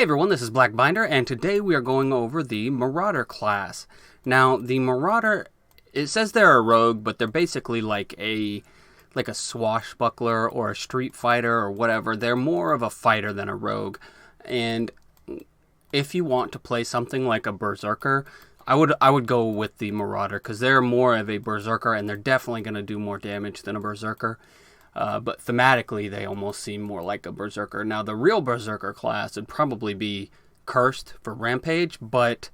Hey everyone, this is Blackbinder, and today we are going over the Marauder class. Now, the Marauder, it says they're a rogue, but they're basically like a swashbuckler or a street fighter or whatever. They're more of a fighter than a rogue. And if you want to play something like a berserker, I would go with the Marauder, because they're more of a berserker and they're definitely going to do more damage than a berserker. But thematically, they almost seem more like a berserker. Now, the real berserker class would probably be Cursed for Rampage, but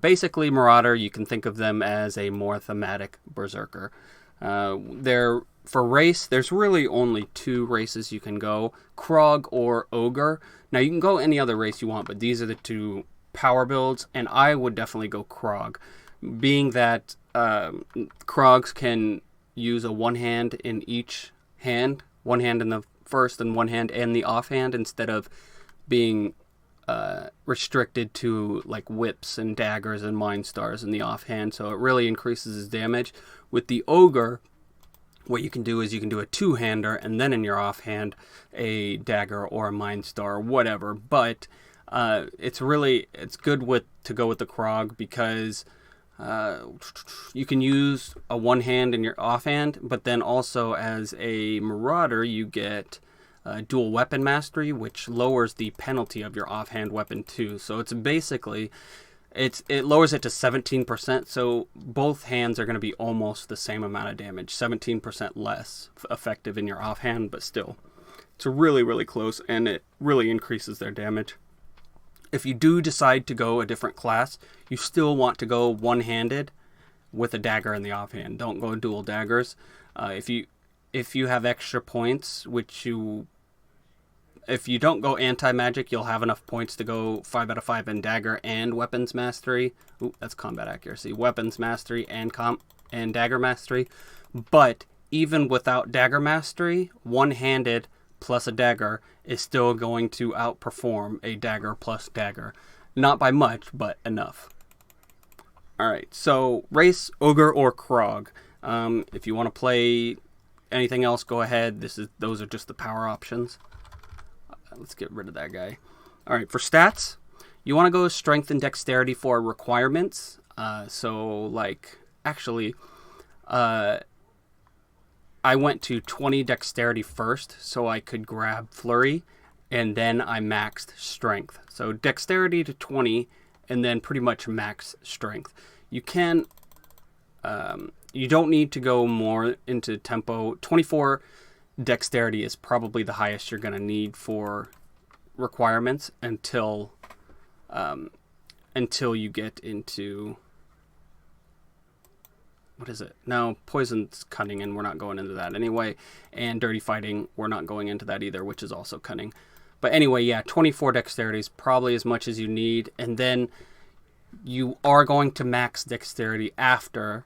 basically Marauder, you can think of them as a more thematic berserker. For race, there's really only two races you can go, Krog or Ogre. Now, you can go any other race you want, but these are the two power builds, and I would definitely go Krog, being that Krogs can use a one hand in each hand, one hand in the first and one hand in the offhand, instead of being restricted to like whips and daggers and mind stars in the offhand. So it really increases his damage. With the Ogre, what you can do is you can do a two-hander and then in your offhand a dagger or a mind star or whatever. But it's good to go with the Krog, because you can use a one hand in your offhand, but then also as a Marauder you get dual weapon mastery, which lowers the penalty of your offhand weapon too. So it's basically it lowers it to 17%, so both hands are going to be almost the same amount of damage, 17% less effective in your offhand, but still it's really, really close, and it really increases their damage. If you do decide to go a different class, you still want to go one-handed with a dagger in the offhand. Don't go dual daggers. If you have extra points, if you don't go anti-magic, you'll have enough points to go 5 out of 5 in dagger and weapons mastery. Ooh, that's combat accuracy. Weapons mastery and dagger mastery. But even without dagger mastery, one-handed plus a dagger is still going to outperform a dagger plus dagger. Not by much, but enough. Alright, so race, Ogre, or Krog. If you want to play anything else, go ahead. Those are just the power options. Let's get rid of that guy. Alright, for stats, you want to go strength and dexterity for requirements. I went to 20 dexterity first so I could grab flurry, and then I maxed strength. So dexterity to 20 and then pretty much max strength. You don't need to go more into tempo. 24 dexterity is probably the highest you're going to need for requirements until you get into, what is it? No, poison's cunning, and we're not going into that anyway. And dirty fighting, we're not going into that either, which is also cunning. But anyway, yeah, 24 dexterity is probably as much as you need. And then you are going to max dexterity after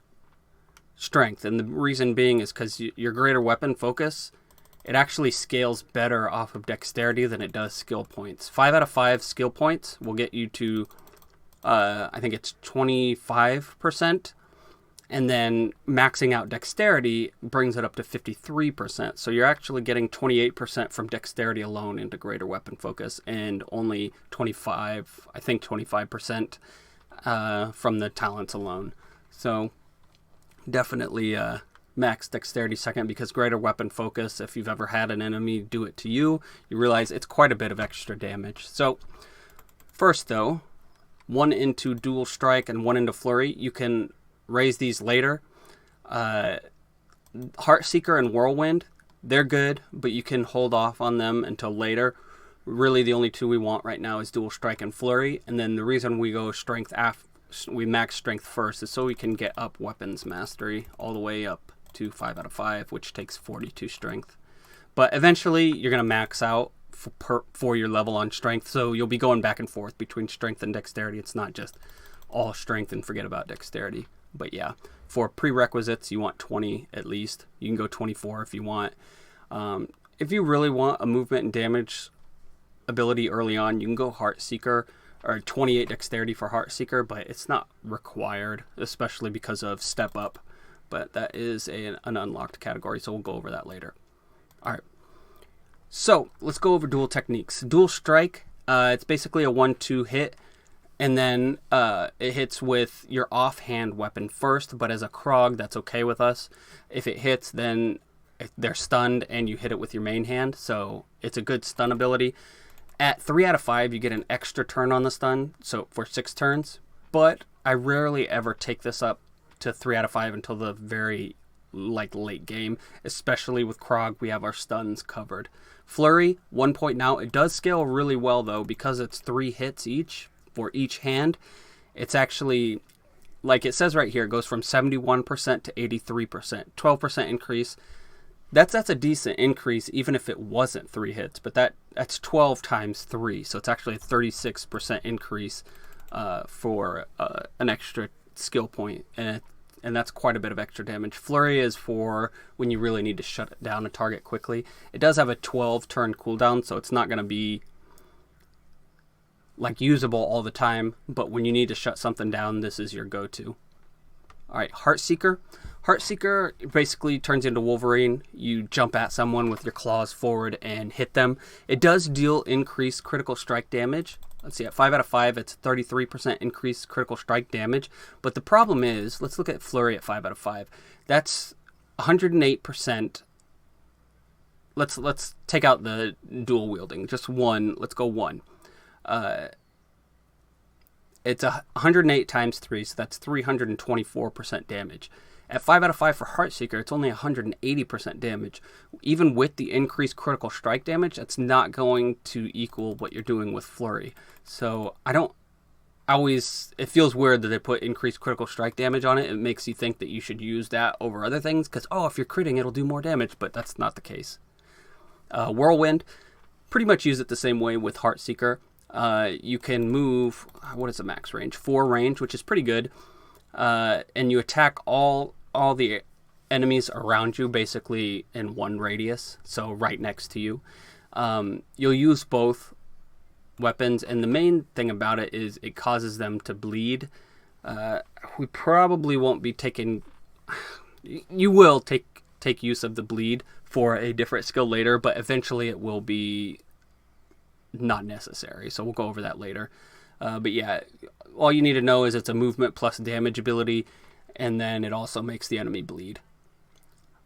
strength. And the reason being is because your greater weapon focus, it actually scales better off of dexterity than it does skill points. 5 out of 5 skill points will get you to, I think it's 25%. And then maxing out dexterity brings it up to 53%. So you're actually getting 28% from dexterity alone into greater weapon focus, and only 25% from the talents alone. So definitely max dexterity second, because greater weapon focus, if you've ever had an enemy do it to you, you realize it's quite a bit of extra damage. So first though, 1 into dual strike and 1 into flurry. You can raise these later. Heartseeker and Whirlwind, they're good, but you can hold off on them until later. Really, the only two we want right now is Dual Strike and Flurry, and then the reason we go strength we max strength first is so we can get up weapons mastery all the way up to 5 out of 5, which takes 42 strength. But eventually, you're going to max out for your level on strength, so you'll be going back and forth between strength and dexterity. It's not just all strength and forget about dexterity. But yeah, for prerequisites, you want 20 at least. You can go 24 if you want. If you really want a movement and damage ability early on, you can go Heartseeker, or 28 dexterity for Heartseeker, but it's not required, especially because of Step Up. But that is an unlocked category, so we'll go over that later. All right. So let's go over dual techniques. Dual strike It's basically a 1-2 hit, and then it hits with your offhand weapon first, but as a Krog, that's okay with us. If it hits, then they're stunned, and you hit it with your main hand, so it's a good stun ability. At 3 out of 5, you get an extra turn on the stun, so for 6 turns, but I rarely ever take this up to 3 out of 5 until the very late game, especially with Krog. We have our stuns covered. Flurry, 1 point now. It does scale really well though, because it's 3 hits each for each hand. It's actually, like it says right here, it goes from 71% to 83%, 12% increase. That's a decent increase even if it wasn't 3 hits, but that's 12 times 3, so it's actually a 36% increase for an extra skill point, and that's quite a bit of extra damage. Flurry is for when you really need to shut down a target quickly. It does have a 12 turn cooldown, so it's not going to be like usable all the time, but when you need to shut something down, this is your go-to. Alright, Heartseeker. Heartseeker basically turns into Wolverine. You jump at someone with your claws forward and hit them. It does deal increased critical strike damage. Let's see, at 5 out of 5, it's 33% increased critical strike damage. But the problem is, let's look at Flurry at 5 out of 5. That's 108%. Let's take out the dual wielding. Just one. Let's go 1. It's 108 times 3, so that's 324% damage. At 5 out of 5 for Heartseeker, it's only 180% damage. Even with the increased critical strike damage, that's not going to equal what you're doing with Flurry. So it feels weird that they put increased critical strike damage on it. It makes you think that you should use that over other things, because, if you're critting, it'll do more damage, but that's not the case. Whirlwind, pretty much use it the same way with Heartseeker. You can move, what is the max range? 4 range, which is pretty good. And you attack all the enemies around you, basically in 1 radius, so right next to you. You'll use both weapons, and the main thing about it is it causes them to bleed. We probably won't be taking... You will take use of the bleed for a different skill later, but eventually it will be not necessary, so we'll go over that later. But yeah, all you need to know is it's a movement plus damage ability, and then it also makes the enemy bleed.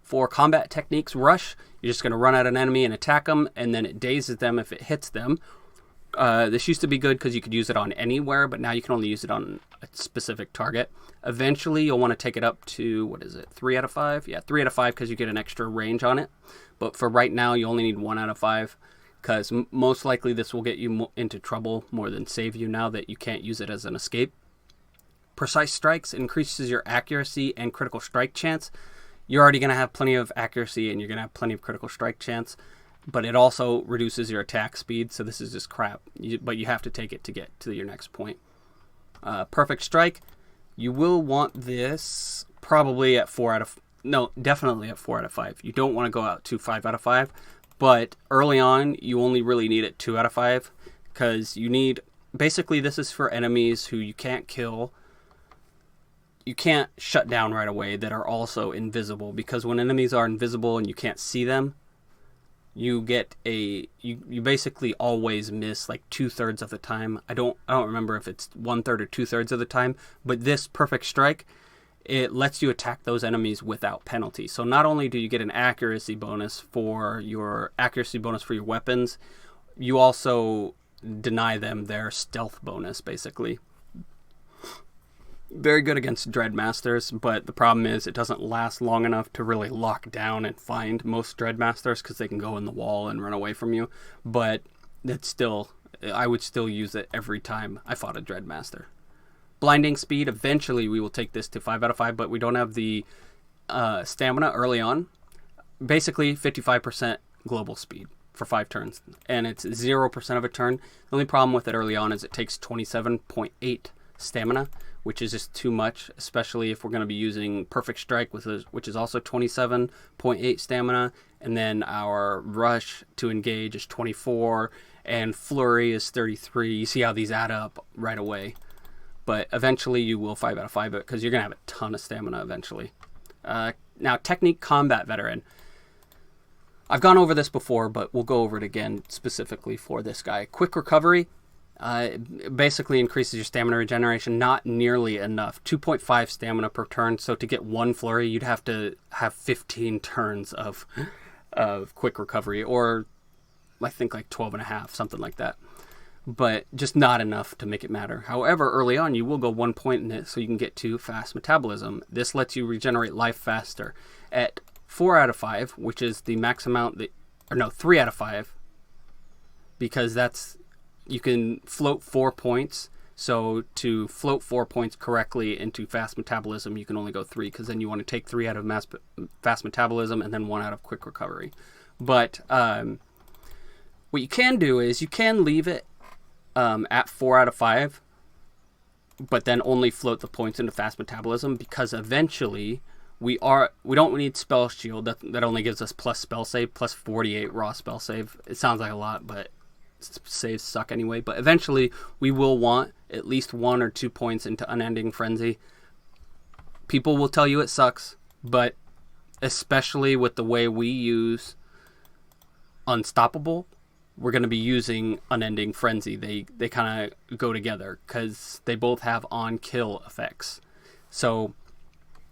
For combat techniques, Rush, you're just going to run at an enemy and attack them, and then it dazes them if it hits them. This used to be good because you could use it on anywhere, but now you can only use it on a specific target. Eventually, you'll want to take it up to, 3 out of 5? Yeah, 3 out of 5 because you get an extra range on it. But for right now, you only need 1 out of 5. Because most likely this will get you into trouble more than save you now that you can't use it as an escape. Precise Strikes increases your accuracy and critical strike chance. You're already going to have plenty of accuracy and you're going to have plenty of critical strike chance, but it also reduces your attack speed, so this is just crap. But you have to take it to get to your next point. Perfect Strike, you will want this probably at 4 out of... No, definitely at 4 out of 5. You don't want to go out to 5 out of 5. But early on, you only really need it 2 out of 5, because you need... Basically, this is for enemies who you can't kill, you can't shut down right away, that are also invisible. Because when enemies are invisible and you can't see them, you get you basically always miss like 2/3 of the time. I don't remember if it's 1/3 or 2/3 of the time, but this Perfect Strike, it lets you attack those enemies without penalty. So not only do you get an accuracy bonus for your weapons, you also deny them their stealth bonus, basically. Very good against Dreadmasters, but the problem is it doesn't last long enough to really lock down and find most Dreadmasters, because they can go in the wall and run away from you. But I would still use it every time I fought a Dreadmaster. Blinding Speed, eventually we will take this to 5 out of 5, but we don't have the stamina early on. Basically 55% global speed for 5 turns, and it's 0% of a turn. The only problem with it early on is it takes 27.8 stamina, which is just too much, especially if we're going to be using Perfect Strike, which is also 27.8 stamina, and then our Rush to engage is 24, and Flurry is 33. You see how these add up right away. But eventually you will 5 out of 5 it, because you're going to have a ton of stamina eventually. Now, Technique Combat Veteran. I've gone over this before, but we'll go over it again specifically for this guy. Quick recovery basically increases your stamina regeneration, not nearly enough. 2.5 stamina per turn, so to get one flurry, you'd have to have 15 turns of quick recovery, or I think like 12 and a half, something like that. But just not enough to make it matter. However, early on, you will go 1 point in it, so you can get to fast metabolism. This lets you regenerate life faster. At 4 out of 5, which is the max amount, 3 out of 5, because you can float 4 points. So to float 4 points correctly into fast metabolism, you can only go 3, because then you want to take 3 out of fast metabolism and then 1 out of quick recovery. But what you can do is you can leave it at 4 out of 5, but then only float the points into fast metabolism, because eventually we don't need spell shield. That only gives us plus spell save, plus 48 raw spell save. It sounds like a lot, but saves suck anyway. But eventually we will want at least 1 or 2 points into Unending Frenzy. People will tell you it sucks, but especially with the way we use Unstoppable, we're going to be using Unending Frenzy. They kind of go together because they both have on-kill effects. So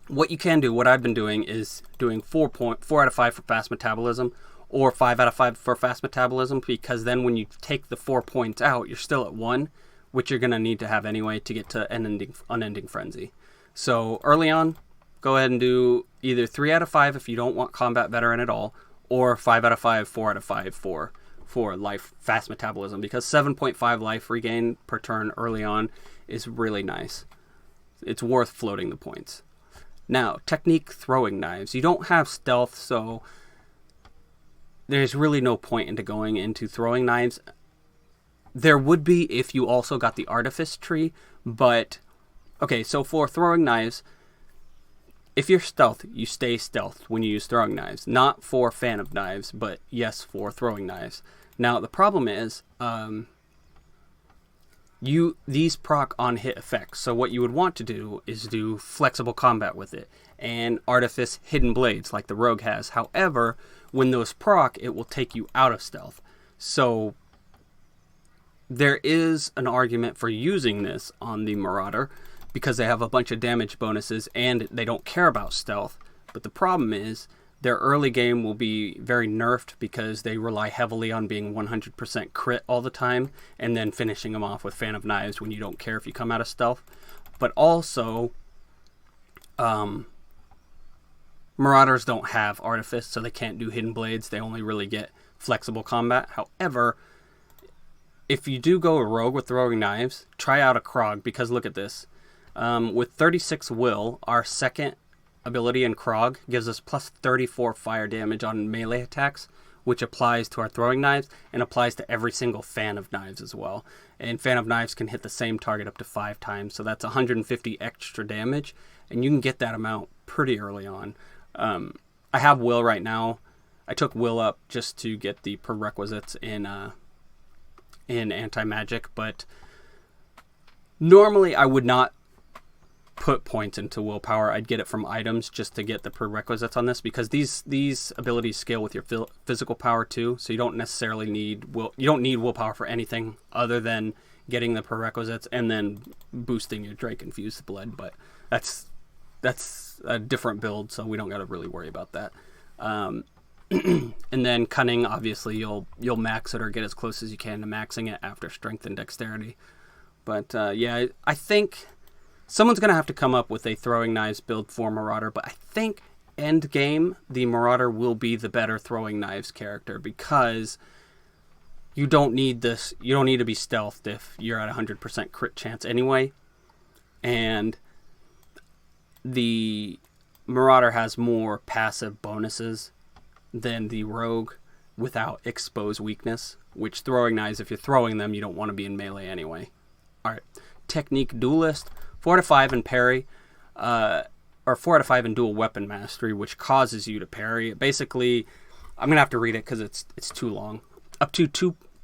what you can do, what I've been doing, is doing 4 out of 5 for fast metabolism, or 5 out of 5 for fast metabolism, because then when you take the 4 points out, you're still at 1, which you're going to need to have anyway to get to Unending Frenzy. So early on, go ahead and do either 3 out of 5 if you don't want Combat Veteran at all, or 5 out of 5, 4 out of 5 for life fast metabolism, because 7.5 life regain per turn early on is really nice. It's worth floating the points. Now, technique throwing knives. You don't have stealth, so there's really no point into going into throwing knives. There would be if you also got the artifice tree, but okay, so for throwing knives, if you're stealth, you stay stealth when you use throwing knives. Not for fan of knives, but yes, for throwing knives. Now, the problem is, these proc on hit effects. So what you would want to do is do flexible combat with it, and artifice hidden blades like the rogue has. However, when those proc, it will take you out of stealth. So there is an argument for using this on the Marauder, because they have a bunch of damage bonuses and they don't care about stealth. But the problem is their early game will be very nerfed, because they rely heavily on being 100% crit all the time, and then finishing them off with Fan of Knives when you don't care if you come out of stealth. But also, Marauders don't have Artifice, so they can't do Hidden Blades. They only really get flexible combat. However, if you do go a rogue with throwing knives, try out a Krog, because look at this. With 36 will, our second ability in Krog gives us plus 34 fire damage on melee attacks, which applies to our throwing knives and applies to every single Fan of Knives as well. And Fan of Knives can hit the same target up to 5 times, so that's 150 extra damage, and you can get that amount pretty early on. I have will right now. I took will up just to get the prerequisites in anti-magic, but normally I would not put points into willpower. I'd get it from items just to get the prerequisites on this, because these abilities scale with your physical power too, so you don't necessarily need willpower for anything other than getting the prerequisites and then boosting your Drake Infused Blood. But that's a different build, so we don't got to really worry about that. And then cunning, obviously you'll max it or get as close as you can to maxing it after strength and dexterity. But yeah, I think someone's going to have to come up with a throwing knives build for Marauder, but I think end game, the Marauder will be the better throwing knives character, because you don't need this. You don't need to be stealthed if you're at 100% crit chance anyway. And the Marauder has more passive bonuses than the Rogue without expose weakness, which throwing knives, if you're throwing them, you don't want to be in melee anyway. Alright, technique Duelist. 4 out of 5 in parry, or 4 out of 5 in dual weapon mastery, which causes you to parry. Basically, I'm going to have to read it because it's too long. Up to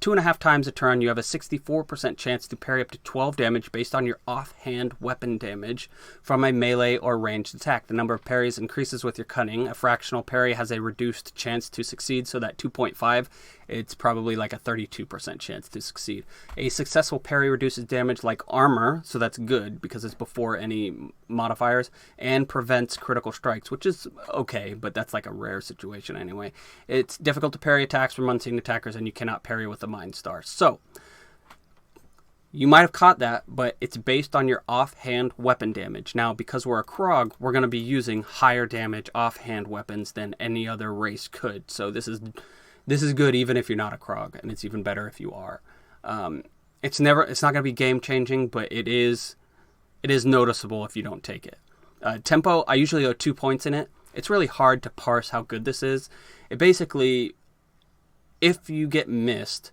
2.5 times a turn, you have a 64% chance to parry up to 12 damage based on your offhand weapon damage from a melee or ranged attack. The number of parries increases with your cunning. A fractional parry has a reduced chance to succeed, so that 2.5, it's probably like a 32% chance to succeed. A successful parry reduces damage like armor, so that's good because it's before any modifiers, and prevents critical strikes, which is okay, but that's like a rare situation anyway. It's difficult to parry attacks from unseen attackers, and you cannot parry with a Mind Star. So, you might have caught that, but it's based on your offhand weapon damage. Now, because we're a Krog, we're going to be using higher damage offhand weapons than any other race could. So this is good even if you're not a Krog, and it's even better if you are. It's not going to be game changing, but it is noticeable if you don't take it. Tempo, I usually go 2 points in it. It's really hard to parse how good this is. It basically, if you get missed,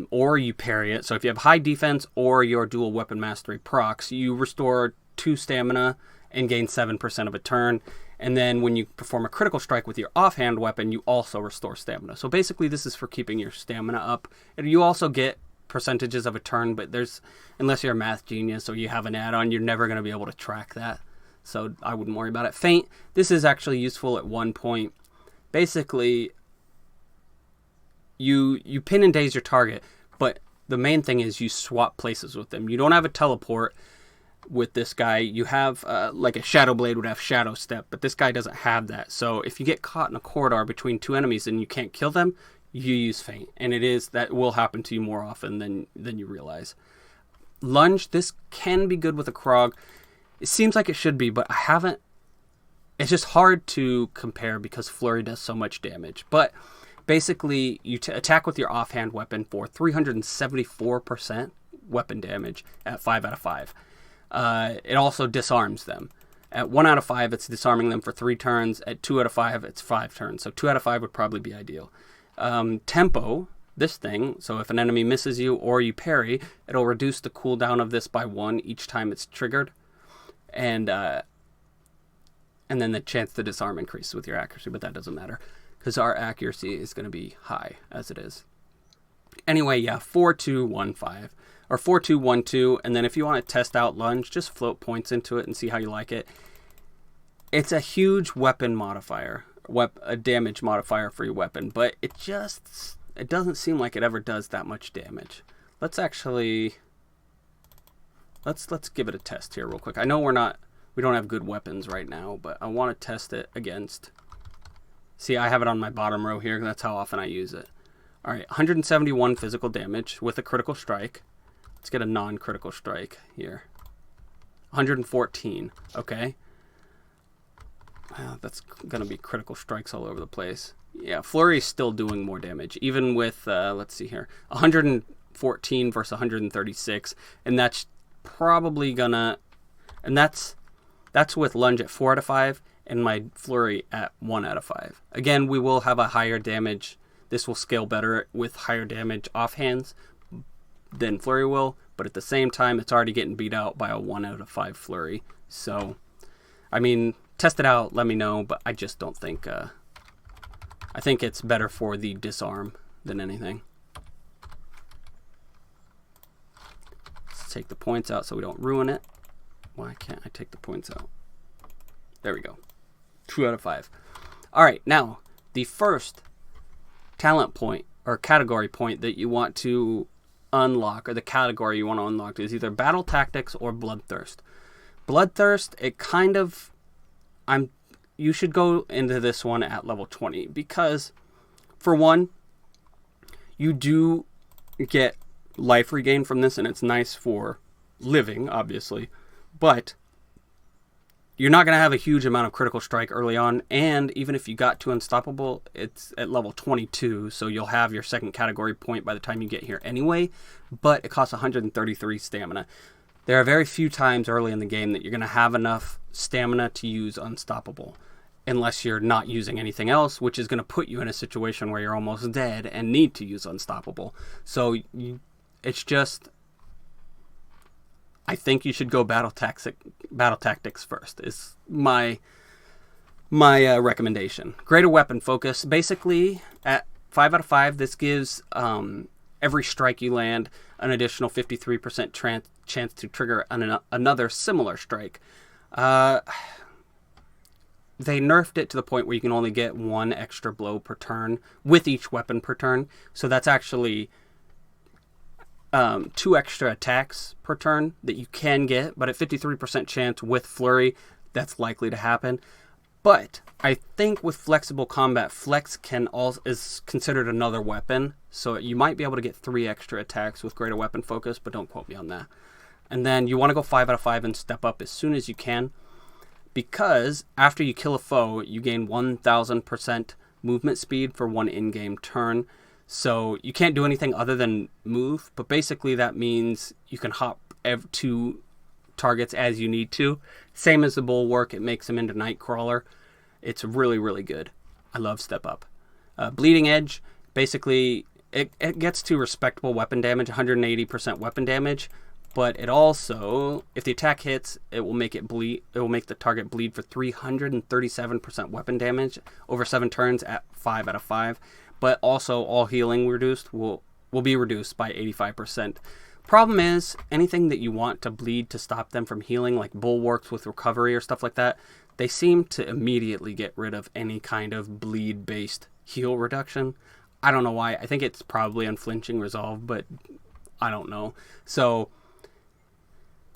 or you parry it. So if you have high defense or your dual weapon mastery procs, you restore 2 stamina and gain 7% of a turn. And then when you perform a critical strike with your offhand weapon, you also restore stamina. So basically this is for keeping your stamina up. And you also get percentages of a turn, but unless you're a math genius or you have an add-on, you're never going to be able to track that. So I wouldn't worry about it. Feint, this is actually useful at 1 point. Basically, you pin and daze your target, but the main thing is you swap places with them. You don't have a teleport with this guy. You have, like a Shadow Blade would have Shadow Step, but this guy doesn't have that. So if you get caught in a corridor between 2 enemies and you can't kill them, you use Feint. And that will happen to you more often than you realize. Lunge, this can be good with a Krog. It seems like it should be, but it's just hard to compare because Flurry does so much damage. But basically, you attack with your offhand weapon for 374% weapon damage at 5 out of 5. It also disarms them. At 1 out of 5, it's disarming them for 3 turns. At 2 out of 5, it's 5 turns. So 2 out of 5 would probably be ideal. Tempo, this thing, so if an enemy misses you or you parry, it'll reduce the cooldown of this by 1 each time it's triggered. And then the chance to disarm increases with your accuracy, but that doesn't matter, because our accuracy is going to be high as it is. Anyway, yeah, 4-2-1-5 or 4-2-1-2, and then if you want to test out Lunge, just float points into it and see how you like it. It's a huge weapon modifier, a damage modifier for your weapon, but it doesn't seem like it ever does that much damage. Let's give it a test here real quick. I know we don't have good weapons right now, but I want to test it against. See, I have it on my bottom row here. That's how often I use it. All right, 171 physical damage with a critical strike. Let's get a non-critical strike here. 114. Okay. That's going to be critical strikes all over the place. Yeah, Flurry's still doing more damage, even with, let's see here, 114 versus 136. And that's probably going to, and that's with Lunge at 4 out of 5. And my Flurry at 1 out of 5. Again, we will have a higher damage. This will scale better with higher damage offhands than Flurry will, but at the same time, it's already getting beat out by a 1 out of 5 Flurry. So, I mean, test it out, let me know, but I just don't think, I think it's better for the disarm than anything. Let's take the points out so we don't ruin it. Why can't I take the points out? There we go. 2 out of 5. All right, now the first talent point or category point that you want to unlock, or the category you want to unlock, is either Battle Tactics or Bloodthirst. Bloodthirst, you should go into this one at level 20 because, for one, you do get life regain from this, and it's nice for living, obviously, but you're not going to have a huge amount of critical strike early on, and even if you got to Unstoppable, it's at level 22, so you'll have your second category point by the time you get here anyway, but it costs 133 stamina. There are very few times early in the game that you're going to have enough stamina to use Unstoppable, unless you're not using anything else, which is going to put you in a situation where you're almost dead and need to use Unstoppable. So it's just, I think you should go battle tactics first, is my recommendation. Greater weapon focus. Basically, 5 out of 5, this gives every strike you land an additional 53% chance to trigger another similar strike. They nerfed it to the point where you can only get 1 extra blow per turn with each weapon per turn. So that's actually 2 extra attacks per turn that you can get. But at 53% chance with Flurry, that's likely to happen. But I think with flexible combat, Flex is considered another weapon. So you might be able to get 3 extra attacks with greater weapon focus, but don't quote me on that. And then you want to go 5 out of 5 and step up as soon as you can. Because after you kill a foe, you gain 1,000% movement speed for 1 in-game turn. So you can't do anything other than move, but basically that means you can hop to targets as you need to. Same as the Bulwark, it makes them into Nightcrawler. It's really, really good. I love Step Up. Bleeding Edge, basically it gets to respectable weapon damage, 180% weapon damage. But it also, if the attack hits, it will make it bleed. It will make the target bleed for 337% weapon damage over 7 turns at 5 out of 5. But also, all healing reduced will be reduced by 85%. Problem is, anything that you want to bleed to stop them from healing, like Bulwarks with recovery or stuff like that, they seem to immediately get rid of any kind of bleed-based heal reduction. I don't know why. I think it's probably unflinching resolve, but I don't know. So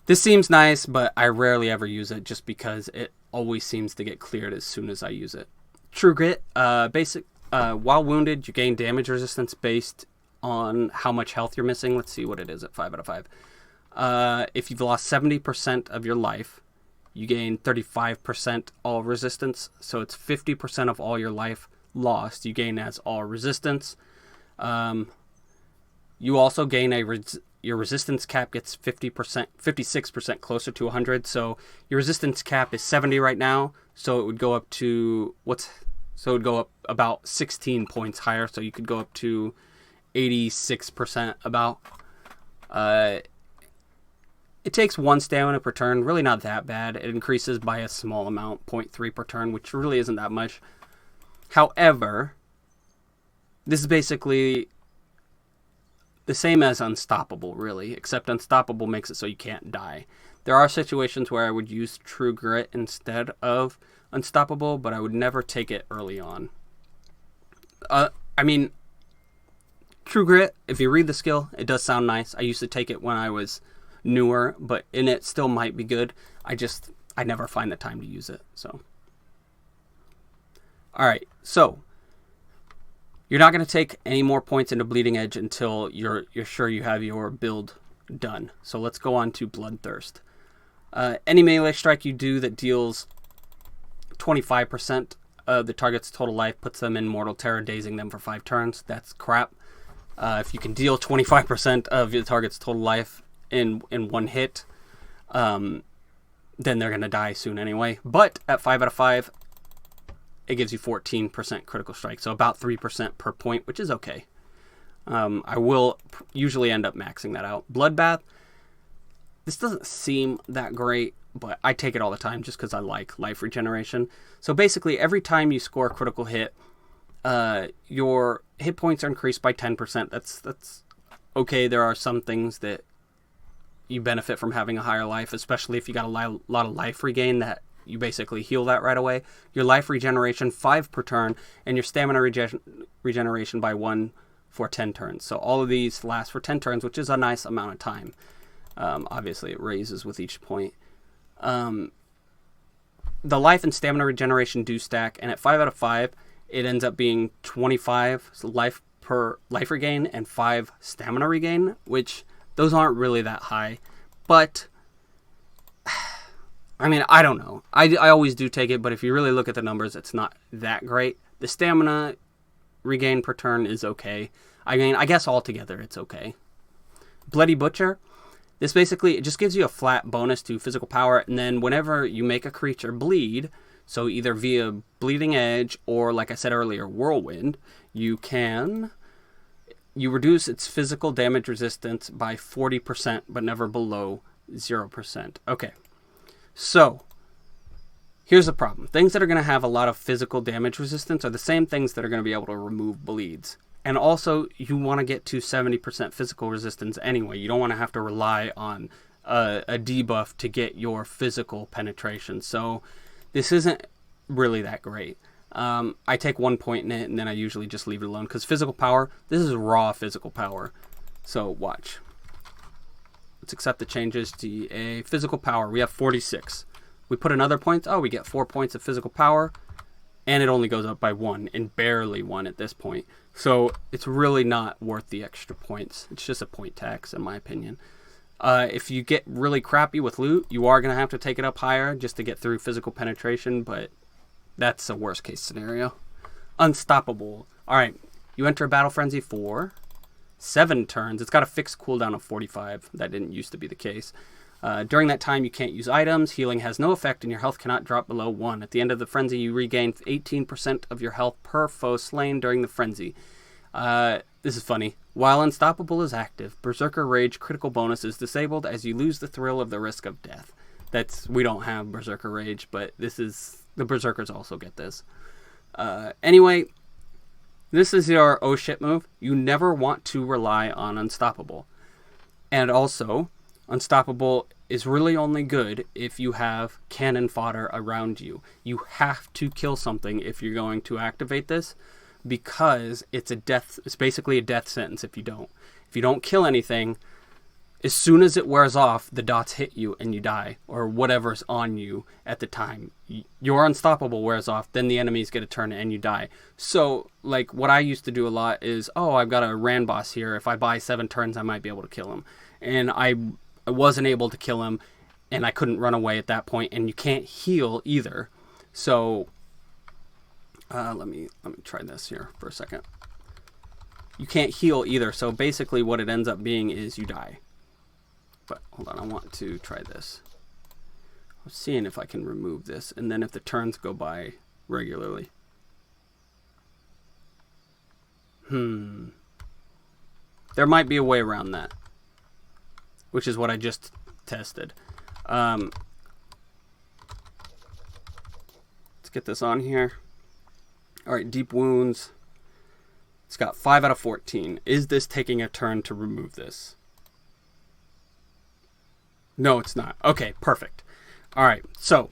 this seems nice, but I rarely ever use it just because it always seems to get cleared as soon as I use it. True Grit, while wounded, you gain damage resistance based on how much health you're missing. Let's see what it is at 5 out of 5. If you've lost 70% of your life, you gain 35% all resistance. So it's 50% of all your life lost you gain as all resistance. You also gain your resistance cap gets 56% closer to 100. So your resistance cap is 70 right now. So it would go up to about 16 points higher. So you could go up to 86% about. It takes 1 stamina per turn. Really not that bad. It increases by a small amount, 0.3 per turn, which really isn't that much. However, this is basically the same as Unstoppable, really, except Unstoppable makes it so you can't die. There are situations where I would use True Grit instead of Unstoppable, but I would never take it early on. True Grit, if you read the skill, it does sound nice. I used to take it when I was newer, but it still might be good. I never find the time to use it, so. Alright, so you're not going to take any more points into Bleeding Edge until you're sure you have your build done. So let's go on to Bloodthirst. Any melee strike you do that deals 25% of the target's total life puts them in Mortal Terror, dazing them for 5 turns. That's crap. If you can deal 25% of your target's total life in 1 hit, then they're going to die soon anyway. But at 5 out of 5, it gives you 14% critical strike, so about 3% per point, which is okay. I will usually end up maxing that out. Bloodbath, this doesn't seem that great, but I take it all the time just because I like life regeneration. So basically, every time you score a critical hit, your hit points are increased by 10%. That's okay. There are some things that you benefit from having a higher life, especially if you got a lot of life regain that you basically heal that right away. Your life regeneration 5 per turn, and your stamina regeneration by 1 for 10 turns. So all of these last for 10 turns, which is a nice amount of time. Obviously, it raises with each point. The life and stamina regeneration do stack, and at 5 out of 5, it ends up being 25 life per life regain and 5 stamina regain, which those aren't really that high. But I mean, I don't know. I always do take it, but if you really look at the numbers, it's not that great. The stamina regain per turn is okay. I mean, I guess altogether it's okay. Bloody Butcher. This basically, it just gives you a flat bonus to physical power, and then whenever you make a creature bleed, so either via Bleeding Edge or, like I said earlier, Whirlwind, you reduce its physical damage resistance by 40%, but never below 0%. Okay. So, Here's the problem. Things that are going to have a lot of physical damage resistance are the same things that are going to be able to remove bleeds. And also, you want to get to 70% physical resistance anyway. You don't want to have to rely on a debuff to get your physical penetration. So this isn't really that great. I take 1 point in it, and then I usually just leave it alone. Because physical power, this is raw physical power. So watch. Let's accept the changes to a physical power. We have 46. We put another point. Oh, we get 4 points of physical power. And it only goes up by 1, and barely 1 at this point. So it's really not worth the extra points. It's just a point tax, in my opinion. If you get really crappy with loot, you are going to have to take it up higher just to get through physical penetration, but that's a worst case scenario. Unstoppable. Alright, you enter a battle frenzy for 7 turns. It's got a fixed cooldown of 45. That didn't used to be the case. During that time, you can't use items. Healing has no effect, and your health cannot drop below 1. At the end of the frenzy, you regain 18% of your health per foe slain during the frenzy. This is funny. While Unstoppable is active, Berserker Rage critical bonus is disabled as you lose the thrill of the risk of death. We don't have Berserker Rage, but this is... The Berserkers also get this. Anyway, this is your oh shit move. You never want to rely on Unstoppable. And also... Unstoppable is really only good if you have cannon fodder around you. You have to kill something if you're going to activate this, because it's basically a death sentence if you don't. If you don't kill anything, as soon as it wears off, the dots hit you and you die, or whatever's on you at the time. Your Unstoppable wears off, then the enemies get a turn and you die. So, like, what I used to do a lot is, oh, I've got a Ran boss here. If I buy 7 turns, I might be able to kill him. And I wasn't able to kill him, and I couldn't run away at that point, and you can't heal either. So, let me try this here for a second. You can't heal either, so basically what it ends up being is you die. But, hold on, I want to try this. I'm seeing if I can remove this, and then if the turns go by regularly. There might be a way around that, which is what I just tested. Let's get this on here. Alright, Deep Wounds. It's got 5 out of 14. Is this taking a turn to remove this? No, it's not. Okay, perfect. Alright, so,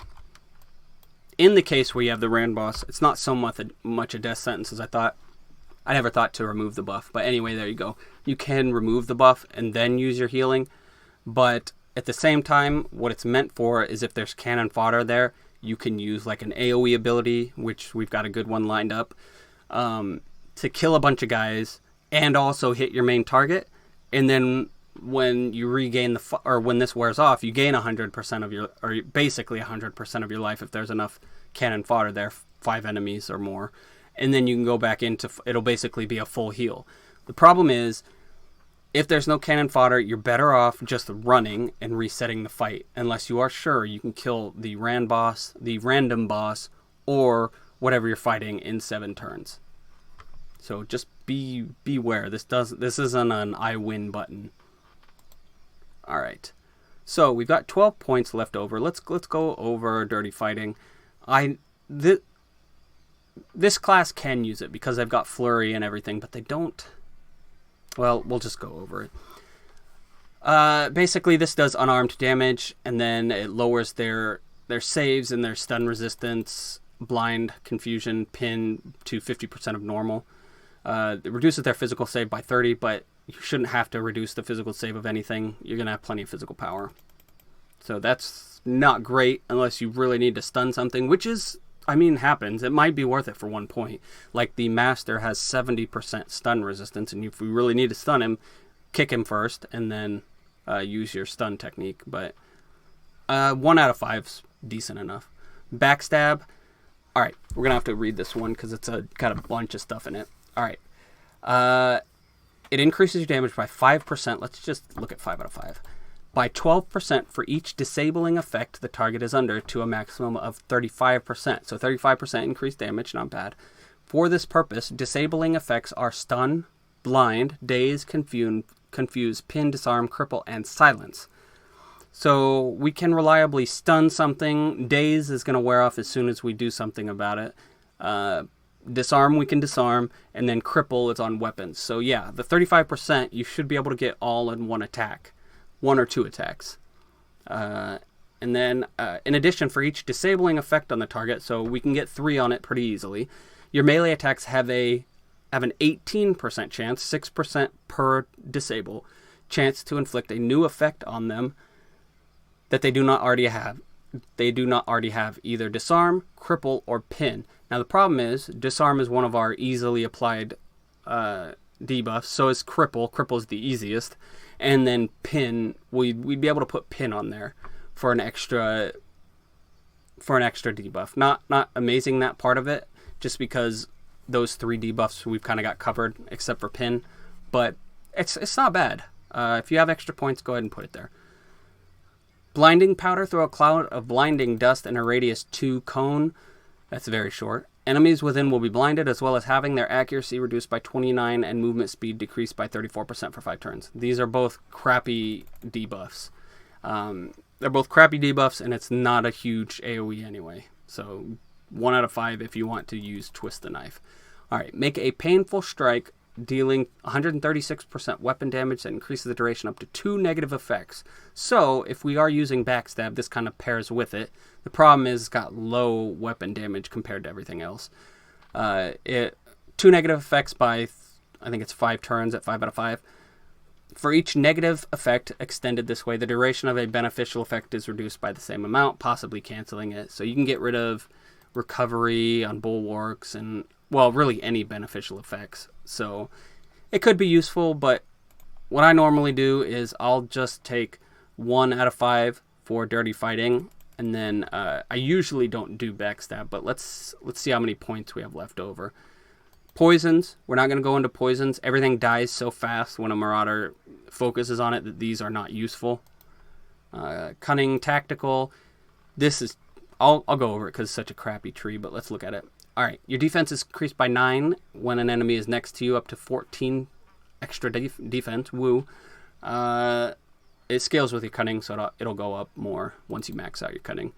in the case where you have the Ran boss, it's not so much a death sentence as I thought. I never thought to remove the buff. But anyway, there you go. You can remove the buff and then use your healing. But at the same time, what it's meant for is if there's cannon fodder there, you can use like an AoE ability, which we've got a good one lined up, to kill a bunch of guys and also hit your main target. And then when you regain when this wears off, you gain 100% of your, or basically 100% of your life if there's enough cannon fodder there, 5 enemies or more. And then you can go back into, it'll basically be a full heal. The problem is, if there's no cannon fodder, you're better off just running and resetting the fight, unless you are sure you can kill the random boss, or whatever you're fighting in 7 turns. So just beware. This isn't an I win button. All right. So we've got 12 points left over. Let's go over dirty fighting. This class can use it because they've got flurry and everything, but they don't. Well, we'll just go over it. Basically, this does unarmed damage, and then it lowers their saves and their stun resistance, blind, confusion, pin to 50% of normal. It reduces their physical save by 30, but you shouldn't have to reduce the physical save of anything. You're going to have plenty of physical power. So that's not great unless you really need to stun something, which is, happens. It might be worth it for 1 point. Like the Master has 70% stun resistance, and if we really need to stun him, kick him first, and then use your stun technique. But 1 out of 5's decent enough. Backstab. Alright, we're going to have to read this one because it's got a bunch of stuff in it. Alright. It increases your damage by 5%. Let's just look at 5 out of 5. By 12% for each disabling effect the target is under, to a maximum of 35%. So 35% increased damage, not bad. For this purpose, disabling effects are stun, blind, daze, confuse, pin, disarm, cripple, and silence. So we can reliably stun something. Daze is going to wear off as soon as we do something about it. Disarm, we can disarm, and then cripple is on weapons. So yeah, the 35% you should be able to get all in one attack, 1 or 2 attacks. And then in addition, for each disabling effect on the target, so we can get 3 on it pretty easily, your melee attacks have an 18% chance, 6% per disable, chance to inflict a new effect on them that they do not already have. They do not already have either disarm, cripple, or pin. Now the problem is, disarm is one of our easily applied debuffs, so is cripple. Cripple is the easiest. And then pin, we'd be able to put pin on there for an extra debuff. Not amazing, that part of it, just because those 3 debuffs we've kind of got covered, except for pin. But it's not bad. If you have extra points, go ahead and put it there. Blinding powder, throw a cloud of blinding dust in a radius 2 cone. That's very short. Enemies within will be blinded, as well as having their accuracy reduced by 29 and movement speed decreased by 34% for 5 turns. These are both crappy debuffs. They're both crappy debuffs, and it's not a huge AoE anyway. So 1 out of 5 if you want to use Twist the Knife. Alright, make a painful strike, dealing 136% weapon damage that increases the duration up to 2 negative effects. So, if we are using Backstab, this kind of pairs with it. The problem is it's got low weapon damage compared to everything else. 2 negative effects by, I think it's 5 turns at 5 out of 5. For each negative effect extended this way, the duration of a beneficial effect is reduced by the same amount, possibly canceling it. So you can get rid of recovery on bulwarks and, well, really any beneficial effects. So it could be useful, but what I normally do is I'll just take 1 out of 5 for dirty fighting, and then I usually don't do backstab, but let's see how many points we have left over. Poisons, we're not going to go into poisons. Everything dies so fast when a Marauder focuses on it that these are not useful. Cunning, tactical, this is, I'll go over it because it's such a crappy tree, but let's look at it. Alright, your defense is increased by 9 when an enemy is next to you, up to 14 extra defense. Woo. It scales with your cunning, so it'll go up more once you max out your cunning.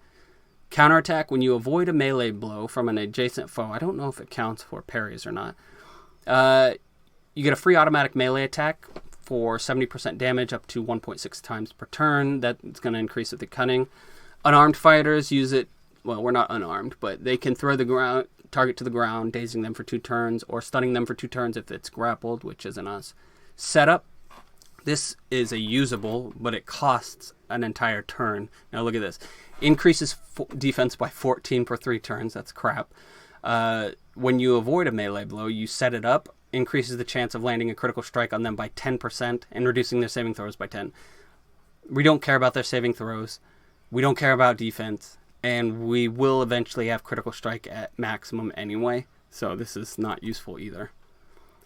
Counterattack, when you avoid a melee blow from an adjacent foe. I don't know if it counts for parries or not. You get a free automatic melee attack for 70% damage up to 1.6 times per turn. That's going to increase with the cunning. Unarmed fighters use it. Well, we're not unarmed, but they can throw the target to the ground, dazing them for 2 turns, or stunning them for 2 turns if it's grappled, which isn't us. Setup. This is a usable, but it costs an entire turn. Now look at this. Increases defense by 14 per 3 turns. That's crap. When you avoid a melee blow, you set it up. Increases the chance of landing a critical strike on them by 10% and reducing their saving throws by 10. We don't care about their saving throws. We don't care about defense. And we will eventually have critical strike at maximum anyway. So this is not useful either.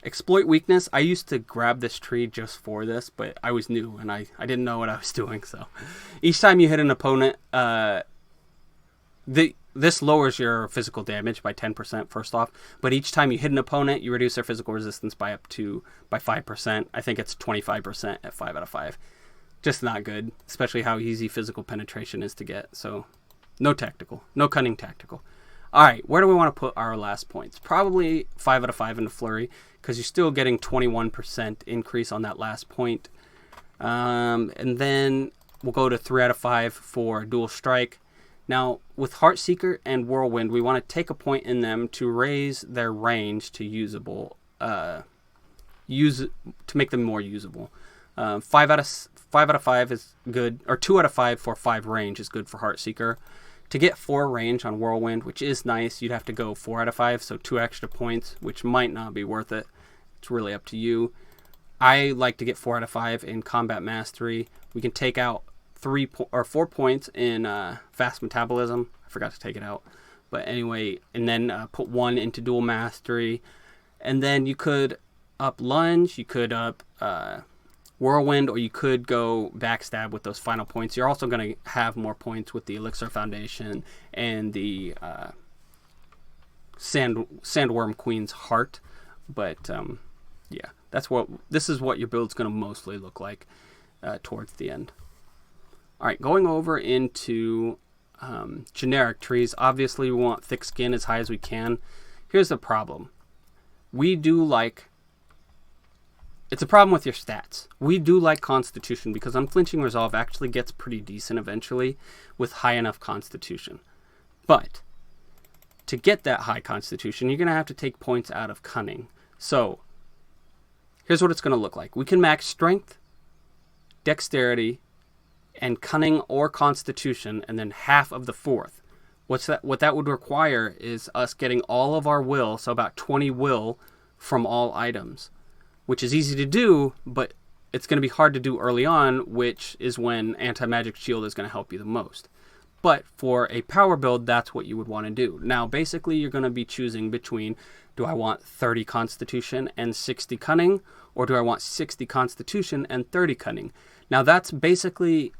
Exploit weakness. I used to grab this tree just for this, but I was new and I didn't know what I was doing. So each time you hit an opponent, this lowers your physical damage by 10% first off. But each time you hit an opponent, you reduce their physical resistance by 5%. I think it's 25% at 5 out of 5. Just not good, especially how easy physical penetration is to get. So no tactical, no cunning tactical. All right, where do we want to put our last points? Probably 5 out of 5 into Flurry, because you're still getting 21% increase on that last point. And then we'll go to 3 out of 5 for Dual Strike. Now, with Heartseeker and Whirlwind, we want to take a point in them to raise their range to usable, to make them more usable. 5 out of 5 is good, or 2 out of 5 for 5 range is good for Heartseeker. To get 4 range on Whirlwind, which is nice, you'd have to go 4 out of 5, so 2 extra points, which might not be worth it. It's really up to you. I like to get 4 out of 5 in Combat Mastery. We can take out 4 points in Fast Metabolism. I forgot to take it out. But anyway, and then put 1 into Dual Mastery. And then you could up Lunge, you could up Whirlwind, or you could go Backstab with those final points. You're also going to have more points with the Elixir Foundation and the Sandworm Queen's Heart. But yeah, this is what your build's going to mostly look like towards the end. All right, going over into generic trees. Obviously, we want thick skin as high as we can. Here's the problem. We do like... It's a problem with your stats. We do like Constitution because Unflinching Resolve actually gets pretty decent eventually with high enough Constitution. But to get that high Constitution, you're going to have to take points out of Cunning. So here's what it's going to look like. We can max Strength, Dexterity, and Cunning or Constitution, and then half of the fourth. What that would require is us getting all of our will, so about 20 will from all items, which is easy to do, but it's going to be hard to do early on, which is when Anti-Magic Shield is going to help you the most. But for a power build, that's what you would want to do. Now, basically, you're going to be choosing between, do I want 30 Constitution and 60 Cunning, or do I want 60 Constitution and 30 Cunning? Now, that's basically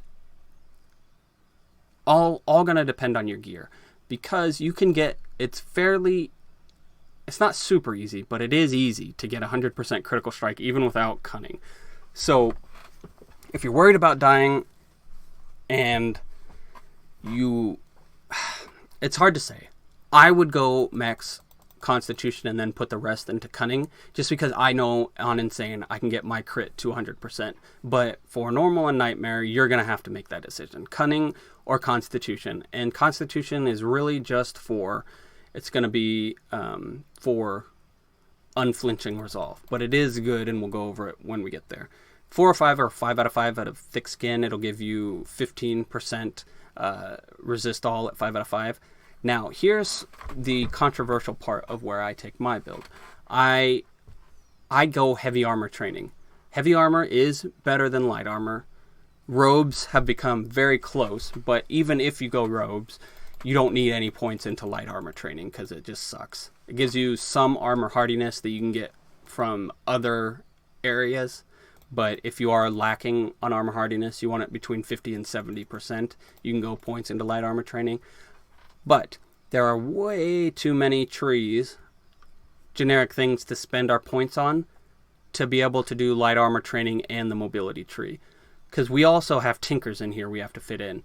all going to depend on your gear, because you can get, it's not super easy, but it is easy to get 100% critical strike even without Cunning. So if you're worried about dying and it's hard to say. I would go max Constitution and then put the rest into Cunning, just because I know on Insane I can get my crit to 100%. But for Normal and Nightmare, you're going to have to make that decision. Cunning or Constitution. And Constitution is really just for, it's going to be for Unflinching Resolve. But it is good, and we'll go over it when we get there. 4 or 5 or 5 out of 5 out of Thick Skin. It'll give you 15% resist all at 5 out of 5. Now, here's the controversial part of where I take my build. I go heavy armor training. Heavy armor is better than light armor. Robes have become very close, but even if you go robes, you don't need any points into light armor training because it just sucks. It gives you some armor hardiness that you can get from other areas, but if you are lacking on armor hardiness, you want it between 50 and 70%, you can go points into light armor training. But there are way too many trees, generic things to spend our points on to be able to do light armor training and the mobility tree. Because we also have Tinkers in here we have to fit in.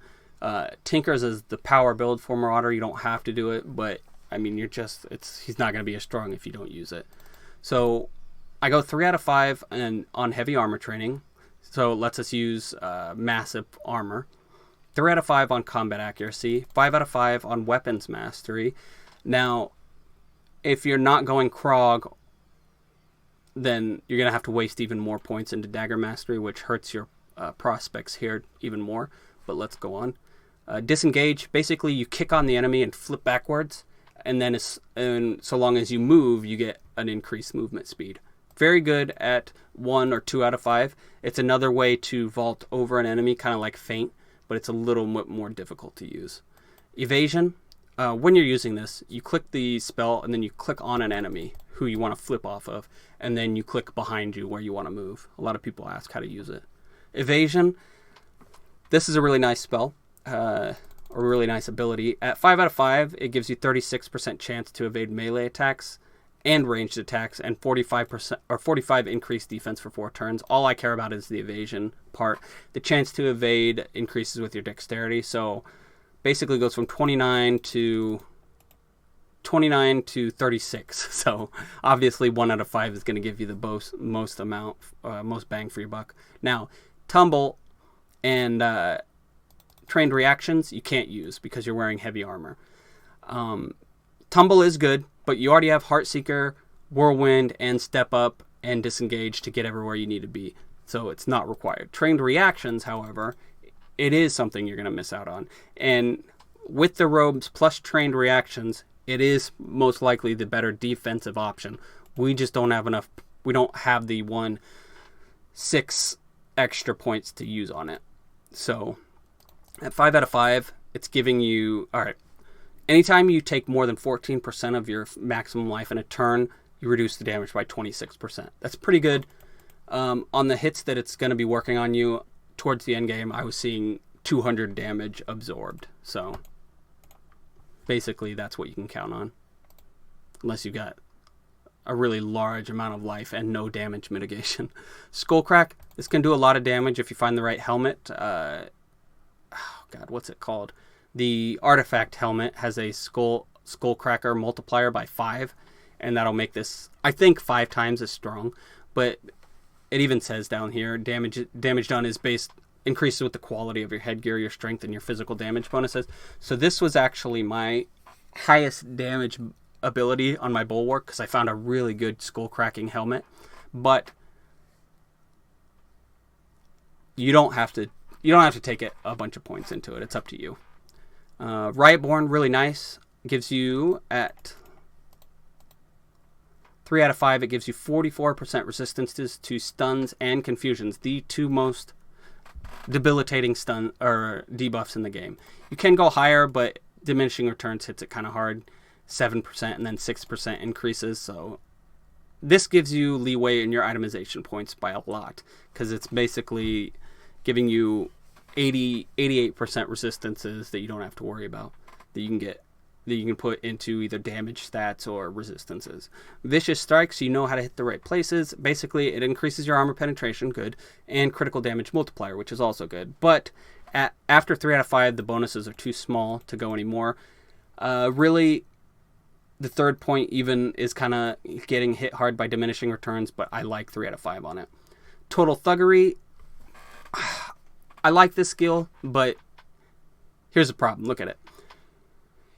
Tinkers is the power build for Marauder. You don't have to do it, but I mean, he's not going to be as strong if you don't use it. So I go 3 out of 5 on heavy armor training. So it lets us use massive armor. 3 out of 5 on combat accuracy, 5 out of 5 on weapons mastery. Now, if you're not going Krog, then you're going to have to waste even more points into dagger mastery, which hurts your prospects here even more. But let's go on. Disengage, basically you kick on the enemy and flip backwards, and then so long as you move, you get an increased movement speed. Very good at 1 or 2 out of 5. It's another way to vault over an enemy, kind of like Feint, but it's a little bit more difficult to use. Evasion, when you're using this, you click the spell and then you click on an enemy who you want to flip off of, and then you click behind you where you want to move. A lot of people ask how to use it. Evasion, this is a really nice spell, a really nice ability. At 5 out of 5, it gives you 36% chance to evade melee attacks and ranged attacks, and 45 increased defense for 4 turns. All I care about is the evasion part. The chance to evade increases with your dexterity, so basically goes from 29 to 36. So obviously 1 out of 5 is going to give you the most bang for your buck. Now, tumble and trained reactions you can't use because you're wearing heavy armor. Tumble is good, but you already have Heartseeker, Whirlwind, and Step Up and Disengage to get everywhere you need to be, so it's not required. Trained reactions, however, it is something you're going to miss out on. And with the robes plus trained reactions, it is most likely the better defensive option. We just don't have enough. We don't have the 6 extra points to use on it. So at 5 out of 5, it's giving you, all right, anytime you take more than 14% of your maximum life in a turn, you reduce the damage by 26%. That's pretty good. On the hits that it's going to be working on you towards the end game, I was seeing 200 damage absorbed. So basically that's what you can count on. Unless you got a really large amount of life and no damage mitigation. Skullcrack, this can do a lot of damage if you find the right helmet. God, what's it called? The artifact helmet has a skullcracker multiplier by 5, and that'll make this, I think, 5 times as strong. But it even says down here, damage done is increases with the quality of your headgear, your strength, and your physical damage bonuses. So this was actually my highest damage ability on my bulwark, because I found a really good skull cracking helmet. But you don't have to take it a bunch of points into it. It's up to you. Riotborn, really nice. Gives you at 3 out of 5. It gives you 44% resistances to stuns and confusions, the 2 most debilitating stun or debuffs in the game. You can go higher, but diminishing returns hits it kind of hard. 7% and then 6% increases. So this gives you leeway in your itemization points by a lot, because it's basically giving you 88% resistances that you don't have to worry about, that you can put into either damage stats or resistances. Vicious Strikes, you know how to hit the right places. Basically, it increases your armor penetration, good, and critical damage multiplier, which is also good. But after 3 out of 5, the bonuses are too small to go anymore. Really, the third point even is kind of getting hit hard by diminishing returns, but I like 3 out of 5 on it. Total Thuggery, I like this skill, but here's the problem. Look at it.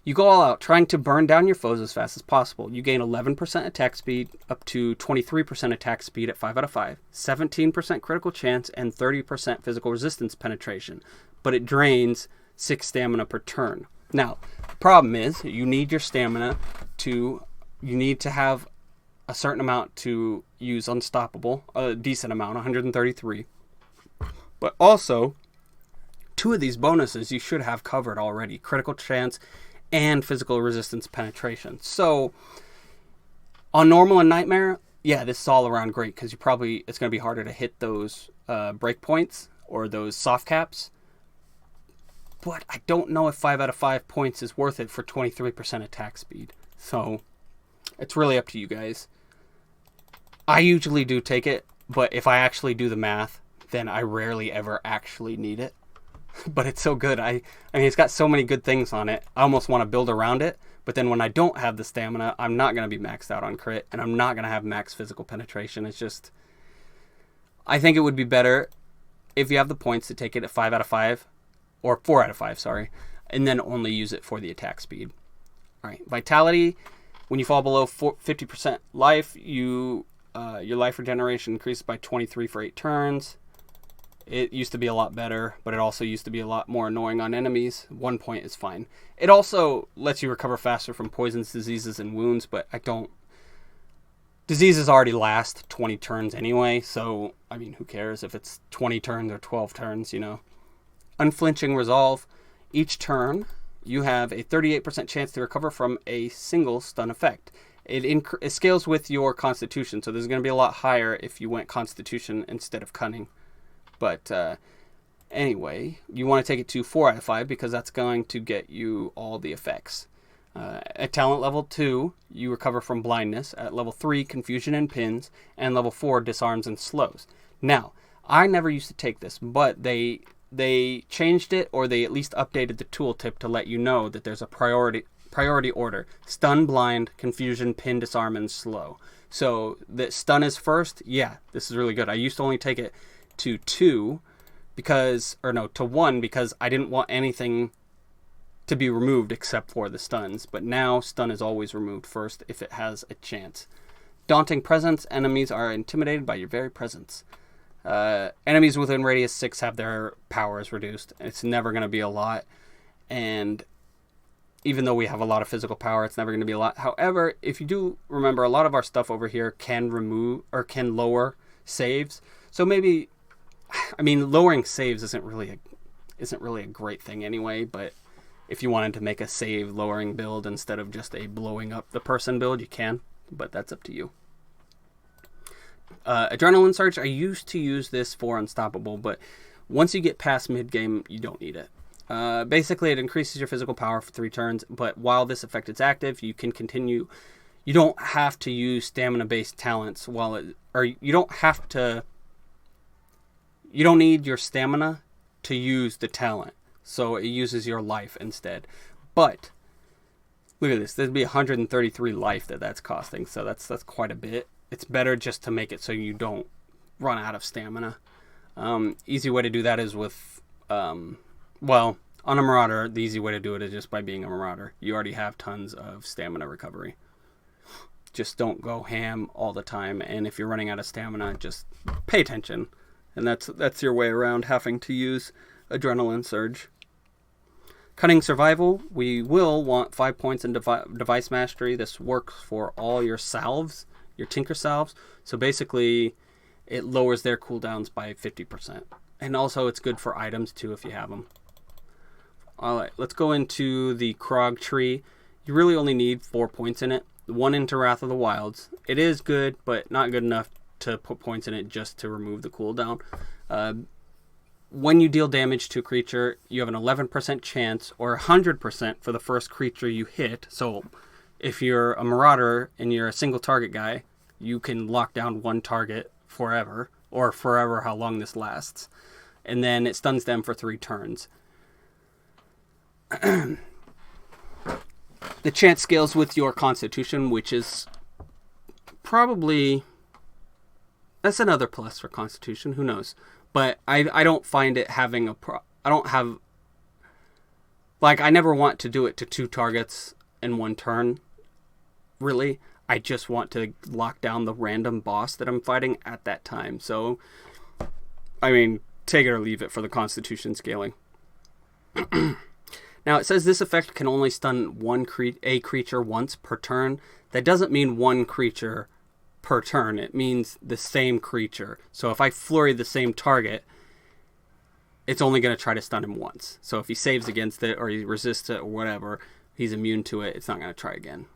You go all out, trying to burn down your foes as fast as possible. You gain 11% attack speed, up to 23% attack speed at 5 out of 5, 17% critical chance, and 30% physical resistance penetration. But it drains 6 stamina per turn. Now, the problem is, you need your stamina you need to have a certain amount to use Unstoppable, a decent amount, 133. But also, 2 of these bonuses you should have covered already. Critical chance and physical resistance penetration. So, on normal and nightmare, yeah, this is all around great, because it's going to be harder to hit those breakpoints or those soft caps. But I don't know if 5 out of 5 points is worth it for 23% attack speed. So, it's really up to you guys. I usually do take it, but if I actually do the math, then I rarely ever actually need it. But it's so good. I mean, it's got so many good things on it. I almost want to build around it. But then when I don't have the stamina, I'm not going to be maxed out on crit, and I'm not going to have max physical penetration. It's just, I think it would be better if you have the points to take it at 5 out of 5, or 4 out of 5, sorry, and then only use it for the attack speed. All right, Vitality. When you fall below 50% life, your life regeneration increases by 23 for 8 turns. It used to be a lot better, but it also used to be a lot more annoying on enemies. 1 point is fine. It also lets you recover faster from poisons, diseases, and wounds, but diseases already last 20 turns anyway, so, I mean, who cares if it's 20 turns or 12 turns, you know. Unflinching Resolve. Each turn, you have a 38% chance to recover from a single stun effect. It scales with your Constitution, so there's going to be a lot higher if you went Constitution instead of Cunning. But anyway, you want to take it to 4 out of 5, because that's going to get you all the effects. At talent level 2, you recover from blindness. At level 3, confusion and pins. And level 4, disarms and slows. Now, I never used to take this, but they changed it, or they at least updated the tooltip to let you know that there's a priority order. Stun, blind, confusion, pin, disarm, and slow. So the stun is first. Yeah, this is really good. I used to only take it to 1 because I didn't want anything to be removed except for the stuns. But now stun is always removed first if it has a chance. Daunting Presence. Enemies are intimidated by your very presence. Enemies within radius 6 have their powers reduced. It's never going to be a lot. And even though we have a lot of physical power, it's never going to be a lot. However, if you do remember, a lot of our stuff over here can lower saves. So maybe, I mean, lowering saves isn't really a great thing anyway, but if you wanted to make a save lowering build instead of just a blowing up the person build, you can, but that's up to you. Adrenaline Surge, I used to use this for Unstoppable, but once you get past mid-game, you don't need it. Basically, it increases your physical power for 3 turns, but while this effect is active, you can continue. You don't have to use stamina-based talents you don't need your stamina to use the talent. So it uses your life instead. But look at this. There'd be 133 life that's costing. So that's quite a bit. It's better just to make it so you don't run out of stamina. Easy way to do that is with, on a Marauder, the easy way to do it is just by being a Marauder. You already have tons of stamina recovery. Just don't go ham all the time. And if you're running out of stamina, just pay attention. And that's your way around having to use Adrenaline Surge. Cunning Survival, we will want 5 points in Device Mastery. This works for all your salves, your Tinker salves. So basically, it lowers their cooldowns by 50%. And also, it's good for items, too, if you have them. Alright, let's go into the Krog tree. You really only need 4 points in it. 1 into Wrath of the Wilds. It is good, but not good enough to put points in it just to remove the cooldown. When you deal damage to a creature, you have an 11% chance or 100% for the first creature you hit. So if you're a Marauder and you're a single target guy, you can lock down one target forever, or forever how long this lasts. And then it stuns them for 3 turns. The chance scales with your Constitution, which is probably... That's another plus for Constitution, who knows? But I don't find it having I don't have... Like, I never want to do it to 2 targets in 1 turn, really. I just want to lock down the random boss that I'm fighting at that time. So, I mean, take it or leave it for the Constitution scaling. Now, it says this effect can only stun a creature once per turn. That doesn't mean 1 creature per turn. It means the same creature. So if I flurry the same target, it's only going to try to stun him once. So if he saves against it or he resists it or whatever, he's immune to it, it's not going to try again.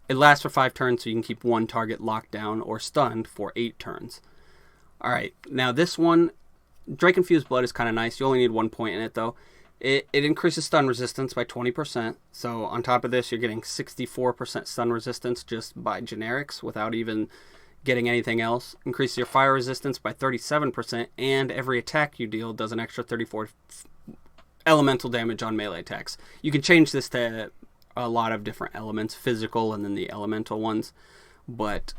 It lasts for 5 turns, so you can keep 1 target locked down or stunned for 8 turns. Alright, now this one, Drake Infused Blood is kind of nice. You only need 1 point in it, though. It increases stun resistance by 20%. So on top of this, you're getting 64% stun resistance just by generics without even getting anything else. Increases your fire resistance by 37%, and every attack you deal does an extra 34 elemental damage on melee attacks. You can change this to a lot of different elements, physical and then the elemental ones. But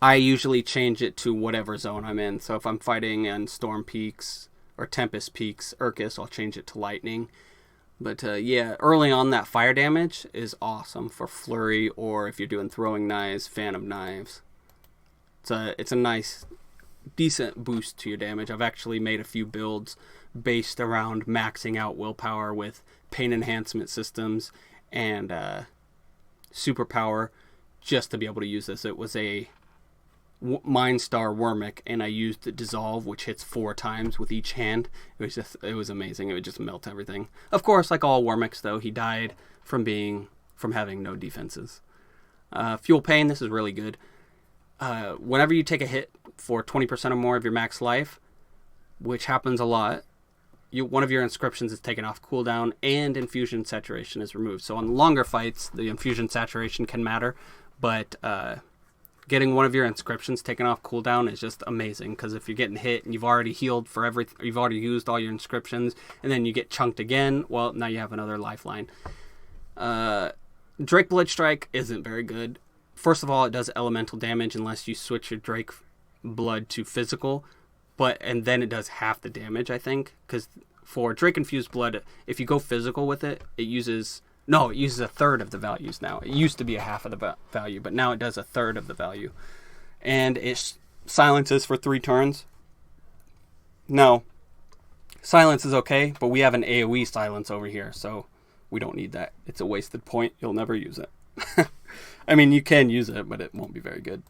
I usually change it to whatever zone I'm in. So if I'm fighting on Storm Peaks or Tempest Peaks, Urkus, I'll change it to Lightning. But yeah, early on that fire damage is awesome for Flurry, or if you're doing Throwing Knives, Phantom Knives. It's a nice, decent boost to your damage. I've actually made a few builds based around maxing out willpower with pain enhancement systems and superpower just to be able to use this. It was a Mindstar Wormic, and I used Dissolve, which hits 4 times with each hand. It was amazing. It would just melt everything. Of course, like all Wormics, though, he died from having no defenses. Fuel Pain, this is really good. Whenever you take a hit for 20% or more of your max life, which happens a lot, one of your inscriptions is taken off cooldown, and infusion saturation is removed. So on longer fights, the infusion saturation can matter, but getting one of your inscriptions taken off cooldown is just amazing, because if you're getting hit and you've already healed for everything, you've already used all your inscriptions, and then you get chunked again, well, now you have another lifeline. Drake Bloodstrike isn't very good. First of all, it does elemental damage unless you switch your Drake Blood to physical, and then it does half the damage, I think, because for Drake Infused Blood, if you go physical with it, it uses a third of the values now. It used to be a half of the value, but now it does a third of the value. And it silences for 3 turns. No. Silence is okay, but we have an AoE silence over here, so we don't need that. It's a wasted point. You'll never use it. I mean, you can use it, but it won't be very good.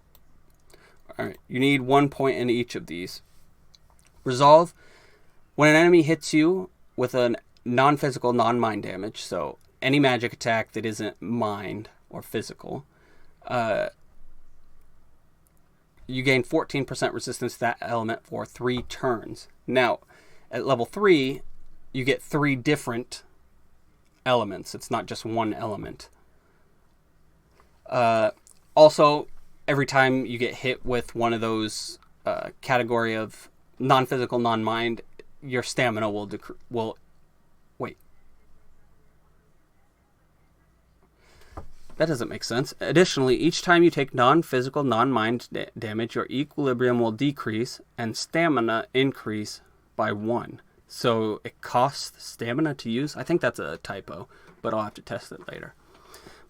Alright, you need 1 point in each of these. Resolve. When an enemy hits you with a non-physical, non-mind damage, so any magic attack that isn't mind or physical, you gain 14% resistance to that element for 3 turns. Now, at level 3, you get 3 different elements. It's not just one element. Also, every time you get hit with one of those category of non-physical, non-mind, your stamina will wait. That doesn't make sense. Additionally, each time you take non-physical, non-mind damage, your equilibrium will decrease and stamina increase by 1. So it costs stamina to use. I think that's a typo, but I'll have to test it later.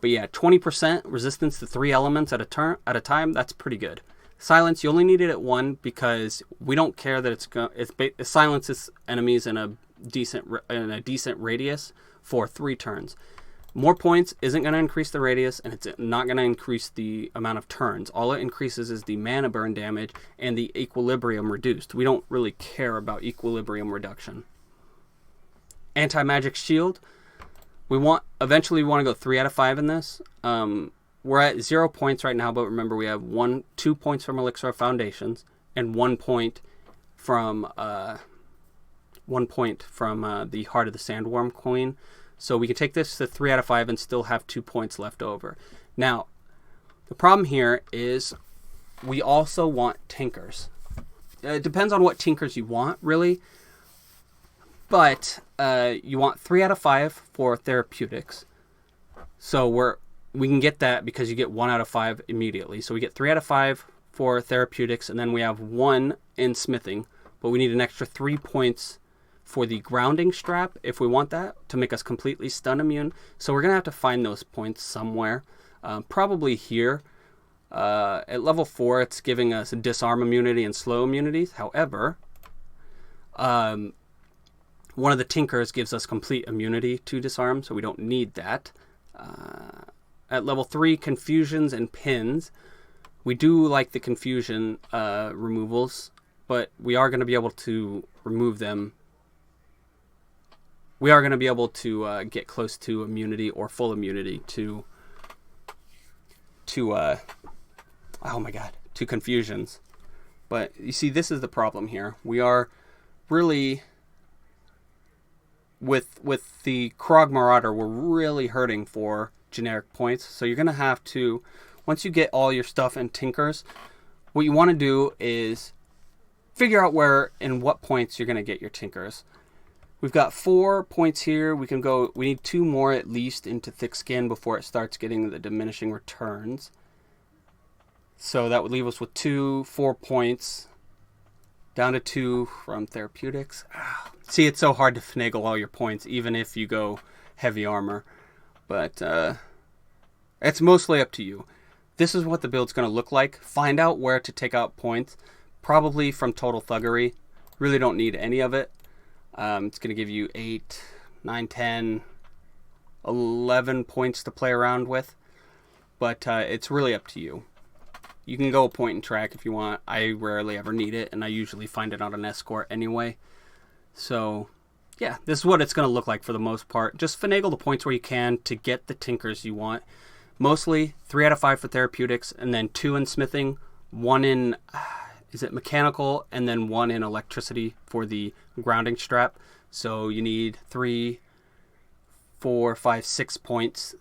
But yeah, 20% resistance to 3 elements at a time. That's pretty good. Silence, you only need it at 1 because we don't care that it silences enemies in a decent radius for 3 turns. More points isn't going to increase the radius, and it's not going to increase the amount of turns. All it increases is the mana burn damage and the equilibrium reduced. We don't really care about equilibrium reduction. Anti-magic shield. Eventually we want to go 3 out of 5 in this. We're at 0 points right now, but remember we have 2 points from Elixir of Foundations and 1 point from the Heart of the Sandworm Queen. So we can take this to 3 out of 5 and still have 2 points left over. Now, the problem here is we also want tinkers. It depends on what tinkers you want, really. But you want 3 out of 5 for therapeutics. So we can get that because you get 1 out of 5 immediately. So we get 3 out of 5 for therapeutics, and then we have 1 in smithing. But we need an extra 3 points for the grounding strap, if we want that, to make us completely stun immune. So we're going to have to find those points somewhere. Probably here. At level 4, it's giving us disarm immunity and slow immunities. However, one of the tinkers gives us complete immunity to disarm, so we don't need that. At level 3, confusions and pins. We do like the confusion removals, but we are going to be able to remove them. We are going to be able to get close to immunity or full immunity to confusions. But you see, this is the problem here. We are really, with the Krog Marauder, we're really hurting for generic points. So you're going to have to, once you get all your stuff and tinkers, what you want to do is figure out where and what points you're going to get your tinkers. We've got 4 points here. We need 2 more at least into thick skin before it starts getting the diminishing returns. So that would leave us with 4 points. Down to 2 from therapeutics. See, it's so hard to finagle all your points, even if you go heavy armor. But it's mostly up to you. This is what the build's going to look like. Find out where to take out points. Probably from Total Thuggery. Really don't need any of it. It's going to give you 8, 9, 10, 11 points to play around with. But it's really up to you. You can go point and track if you want. I rarely ever need it, and I usually find it on an escort anyway. So, yeah, this is what it's going to look like for the most part. Just finagle the points where you can to get the tinkers you want. Mostly 3 out of 5 for therapeutics, and then 2 in smithing, 1 in... mechanical, and then 1 in electricity for the grounding strap. So you need 3, 4, 5, 6 points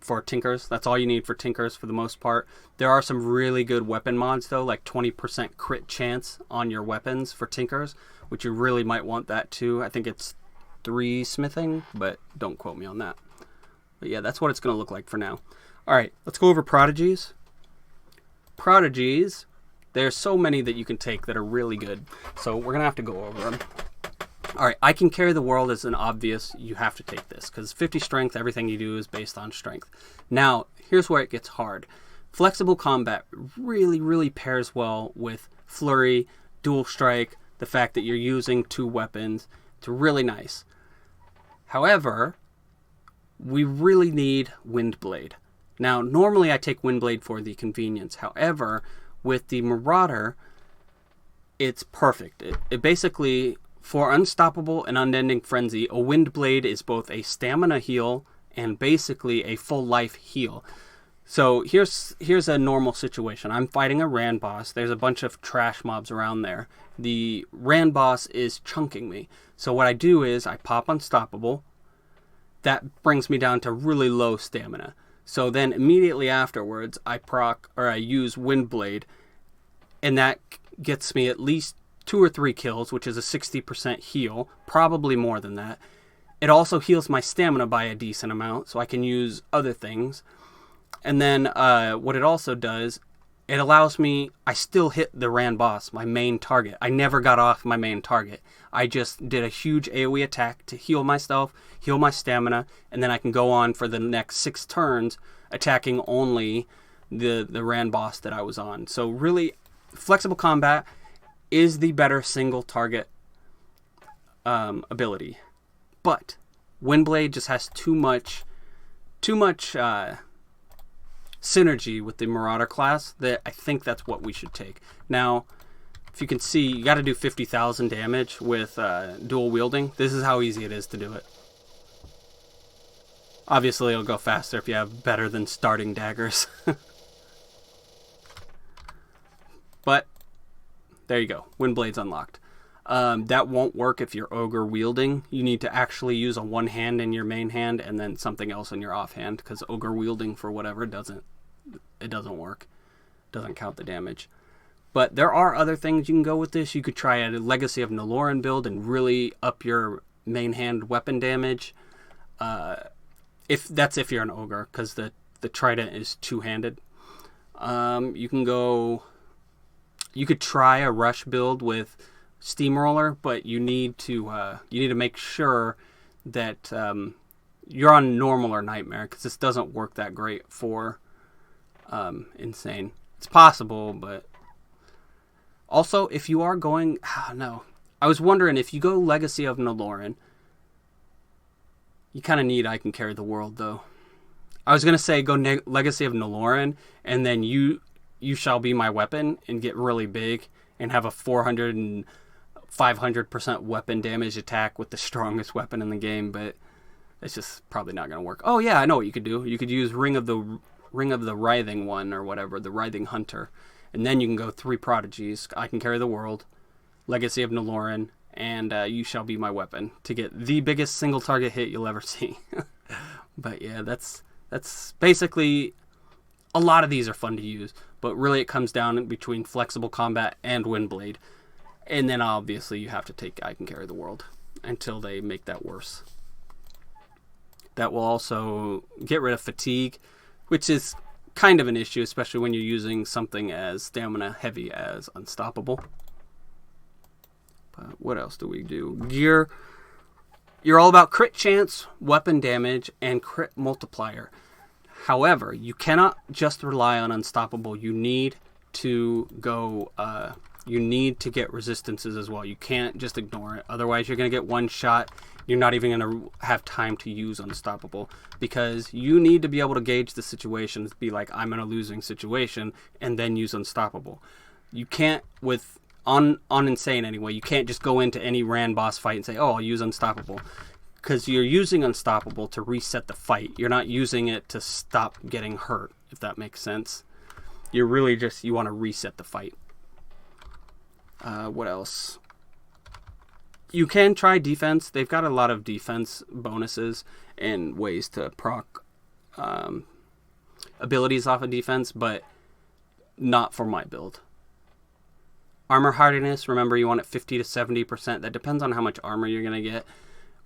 for tinkers. That's all you need for tinkers for the most part. There are some really good weapon mods though, like 20% crit chance on your weapons for tinkers, which you really might want that too. I think it's 3 smithing, but don't quote me on that. But yeah, that's what it's going to look like for now. Alright, let's go over Prodigies. Prodigies, there's so many that you can take that are really good. So we're going to have to go over them. Alright, I Can Carry the World is an obvious, you have to take this. Because 50 strength, everything you do is based on strength. Now, here's where it gets hard. Flexible combat really, really pairs well with Flurry, Dual Strike, the fact that you're using 2 weapons. It's really nice. However, we really need Windblade. Now, normally I take Windblade for the convenience. However, with the Marauder, it's perfect. It basically, for Unstoppable and Unending Frenzy, a Windblade is both a stamina heal and basically a full life heal. So here's a normal situation. I'm fighting a Rand boss. There's a bunch of trash mobs around there. The Rand boss is chunking me. So what I do is I pop Unstoppable. That brings me down to really low stamina. So then immediately afterwards, I use Windblade, and that gets me at least 2 or 3 kills, which is a 60% heal, probably more than that. It also heals my stamina by a decent amount, so I can use other things. And then what it also does, it allows me, I still hit the Rand boss, my main target. I never got off my main target. I just did a huge AoE attack to heal myself, heal my stamina, and then I can go on for the next 6 turns attacking only the Rand boss that I was on. So really, flexible combat is the better single target ability. But Windblade just has too much synergy with the Marauder class that I think that's what we should take. Now, if you can see, you got to do 50,000 damage with dual wielding. This is how easy it is to do it. Obviously, it'll go faster if you have better than starting daggers. But there you go. Windblade's unlocked. That won't work if you're ogre wielding. You need to actually use a one hand in your main hand and then something else in your offhand, because ogre wielding for whatever doesn't work. Doesn't count the damage. But there are other things you can go with this. You could try a Legacy of Naloran build and really up your main hand weapon damage. If you're an ogre, because the trident is two-handed. You could try a rush build with Steamroller, but you need to make sure that you're on normal or nightmare, because this doesn't work that great for insane. It's possible, but also if you are going, I was wondering if you go Legacy of Naloran, you kind of need I Can Carry the World though. I was gonna say go Legacy of Naloran, and then you shall be my weapon and get really big and have a 400 and 500% weapon damage attack with the strongest weapon in the game, but it's just probably not going to work. Oh yeah, I know what you could do. You could use Ring of the Writhing one or whatever, the Writhing Hunter, and then you can go 3 Prodigies, I Can Carry the World, Legacy of Naloran, and You Shall Be My Weapon to get the biggest single target hit you'll ever see. But yeah, that's basically, a lot of these are fun to use, but really it comes down between flexible combat and Windblade. And then obviously you have to take I Can Carry the World until they make that worse. That will also get rid of fatigue, which is kind of an issue, especially when you're using something as stamina heavy as Unstoppable. But what else do we do? You're all about crit chance, weapon damage, and crit multiplier. However, you cannot just rely on Unstoppable. You need to go... you need to get resistances as well. You can't just ignore it. Otherwise, you're going to get one shot. You're not even going to have time to use Unstoppable, because you need to be able to gauge the situation, to be like, I'm in a losing situation, and then use Unstoppable. You can't, on Insane anyway, you can't just go into any Rand boss fight and say, oh, I'll use Unstoppable. Because you're using Unstoppable to reset the fight. You're not using it to stop getting hurt, if that makes sense. You're really just, you want to reset the fight. What else? You can try defense. They've got a lot of defense bonuses and ways to proc abilities off of defense, but not for my build. Armor hardiness, remember you want it 50 to 70%. That depends on how much armor you're going to get,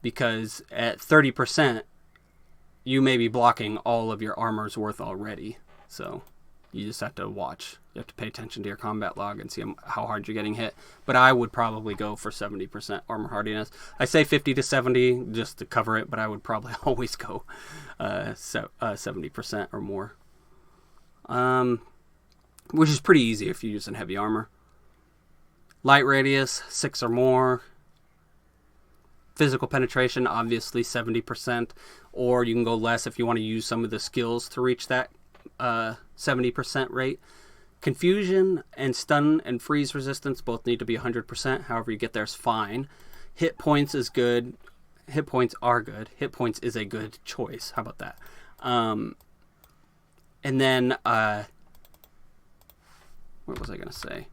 because at 30%, you may be blocking all of your armor's worth already. So you just have to watch. You have to pay attention to your combat log and see how hard you're getting hit. But I would probably go for 70% armor hardiness. I say 50 to 70 just to cover it, but I would probably always go 70% or more. Which is pretty easy if you're using heavy armor. Light radius, 6 or more. Physical penetration, obviously 70%. Or you can go less if you want to use some of the skills to reach that 70% rate. Confusion and stun and freeze resistance both need to be 100%. However you get there is fine. Hit points is good. Hit points are good. Hit points is a good choice. How about that? And then, what was I going to say?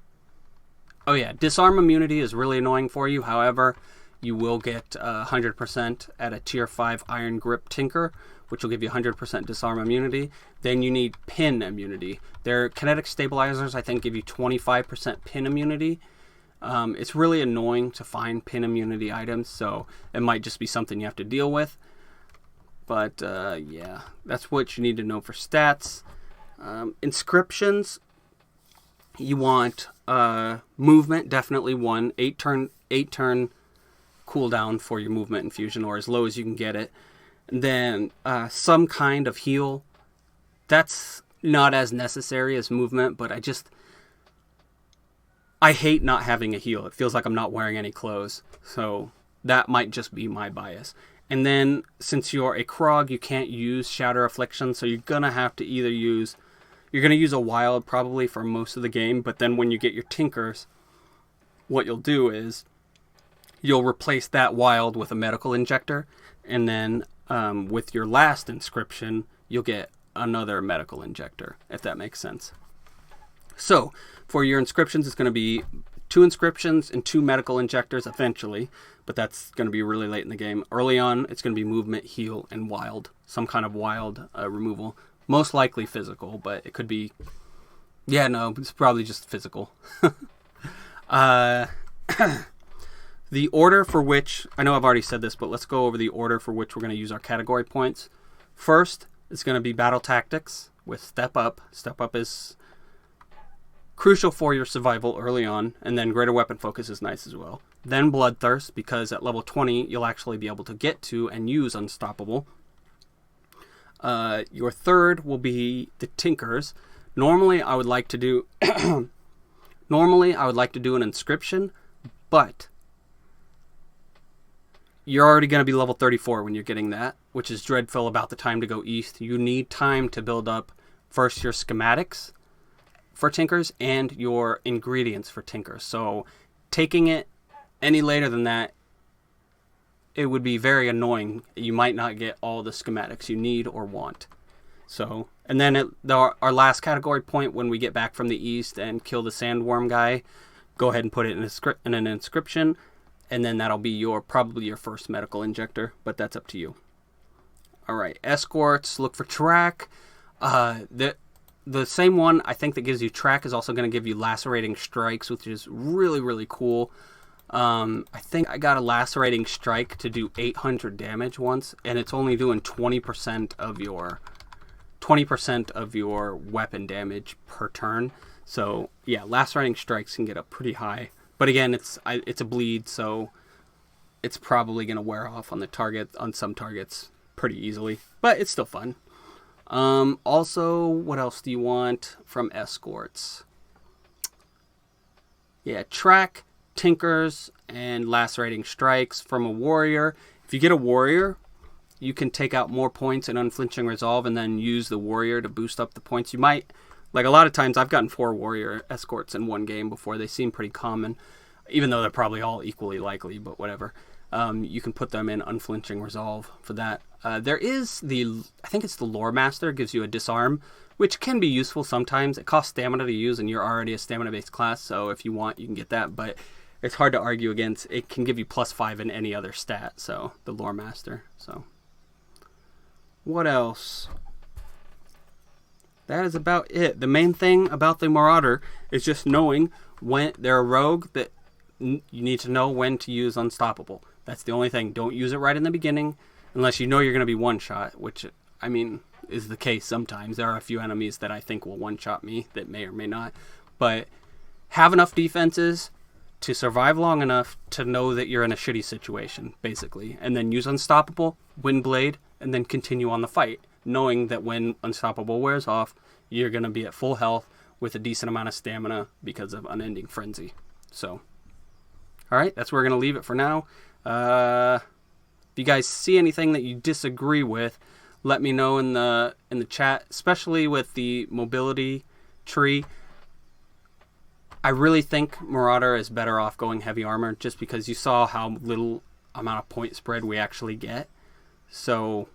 Oh yeah, disarm immunity is really annoying for you. However, you will get 100% at a tier 5 Iron Grip Tinker, which will give you 100% disarm immunity. Then you need pin immunity. Their kinetic stabilizers, I think, give you 25% pin immunity. It's really annoying to find pin immunity items, so it might just be something you have to deal with. But yeah, that's what you need to know for stats. Inscriptions, you want movement, definitely 1. 8 turn cooldown for your movement infusion, or as low as you can get it. And then some kind of heal. That's not as necessary as movement, but I hate not having a heal. It feels like I'm not wearing any clothes. So that might just be my bias. And then since you're a Krog, you can't use Shatter Affliction, so you're going to have to either use... You're going to use a Wild probably for most of the game, but then when you get your Tinkers, what you'll do is you'll replace that Wild with a Medical Injector, and then with your last Inscription, you'll get another Medical Injector, if that makes sense. So, for your Inscriptions, it's going to be 2 Inscriptions and 2 Medical Injectors eventually, but that's going to be really late in the game. Early on, it's going to be movement, heal, and wild. Some kind of wild removal. Most likely physical, but it could be... Yeah, no, it's probably just physical. The order for which... I know I've already said this, but let's go over the order for which we're going to use our category points. First, it's going to be Battle Tactics with Step Up. Step Up is crucial for your survival early on, and then Greater Weapon Focus is nice as well. Then Bloodthirst, because at level 20, you'll actually be able to get to and use Unstoppable. Your third will be the Tinkers. Normally, I would like to do an Inscription, but you're already going to be level 34 when you're getting that, which is Dreadful about the time to go east. You need time to build up first your schematics for Tinkers and your ingredients for Tinkers. So taking it any later than that, it would be very annoying. You might not get all the schematics you need or want. So, and then our last category point, when we get back from the east and kill the sandworm guy, go ahead and put it in an Inscription, and then that'll be probably your first Medical Injector, but that's up to you. All right, Escorts, look for Track. The same one, I think, that gives you Track is also going to give you Lacerating Strikes, which is really, really cool. I think I got a Lacerating Strike to do 800 damage once, and it's only doing 20% of your weapon damage per turn. So yeah, Lacerating Strikes can get up pretty high. But again, it's a bleed, so it's probably going to wear off on some targets pretty easily. But it's still fun. Also, what else do you want from Escorts? Yeah, Track, Tinkers, and Lacerating Strikes from a Warrior. If you get a Warrior, you can take out more points in Unflinching Resolve and then use the Warrior to boost up the points. You might, like a lot of times, I've gotten 4 Warrior Escorts in one game before. They seem pretty common, even though they're probably all equally likely, but whatever. You can put them in Unflinching Resolve for that. There is I think it's the Lore Master, gives you a Disarm, which can be useful sometimes. It costs stamina to use, and you're already a stamina-based class, so if you want, you can get that, but it's hard to argue against. It can give you +5 in any other stat, so the Lore Master. So what else? That is about it. The main thing about the Marauder is just knowing when they're a rogue, that you need to know when to use Unstoppable. That's the only thing. Don't use it right in the beginning unless you know you're going to be one-shot, which, I mean, is the case sometimes. There are a few enemies that I think will one-shot me that may or may not. But have enough defenses to survive long enough to know that you're in a shitty situation, basically. And then use Unstoppable, Windblade, and then continue on the fight, knowing that when Unstoppable wears off, you're going to be at full health with a decent amount of stamina because of Unending Frenzy. So, alright, that's where we're going to leave it for now. If you guys see anything that you disagree with, let me know in the chat, especially with the mobility tree. I really think Marauder is better off going heavy armor, just because you saw how little amount of point spread we actually get. So,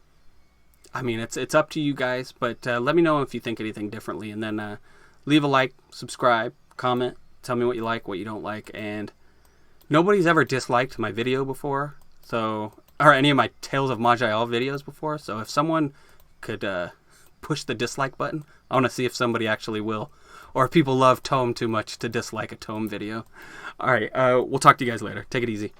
I mean, it's up to you guys, but let me know if you think anything differently, and then leave a like, subscribe, comment, tell me what you like, what you don't like, and nobody's ever disliked my video before, so, or any of my Tales of Majeyal videos before, so if someone could push the dislike button, I want to see if somebody actually will. or if people love Tome too much to dislike a Tome video. All right, we'll talk to you guys later. Take it easy.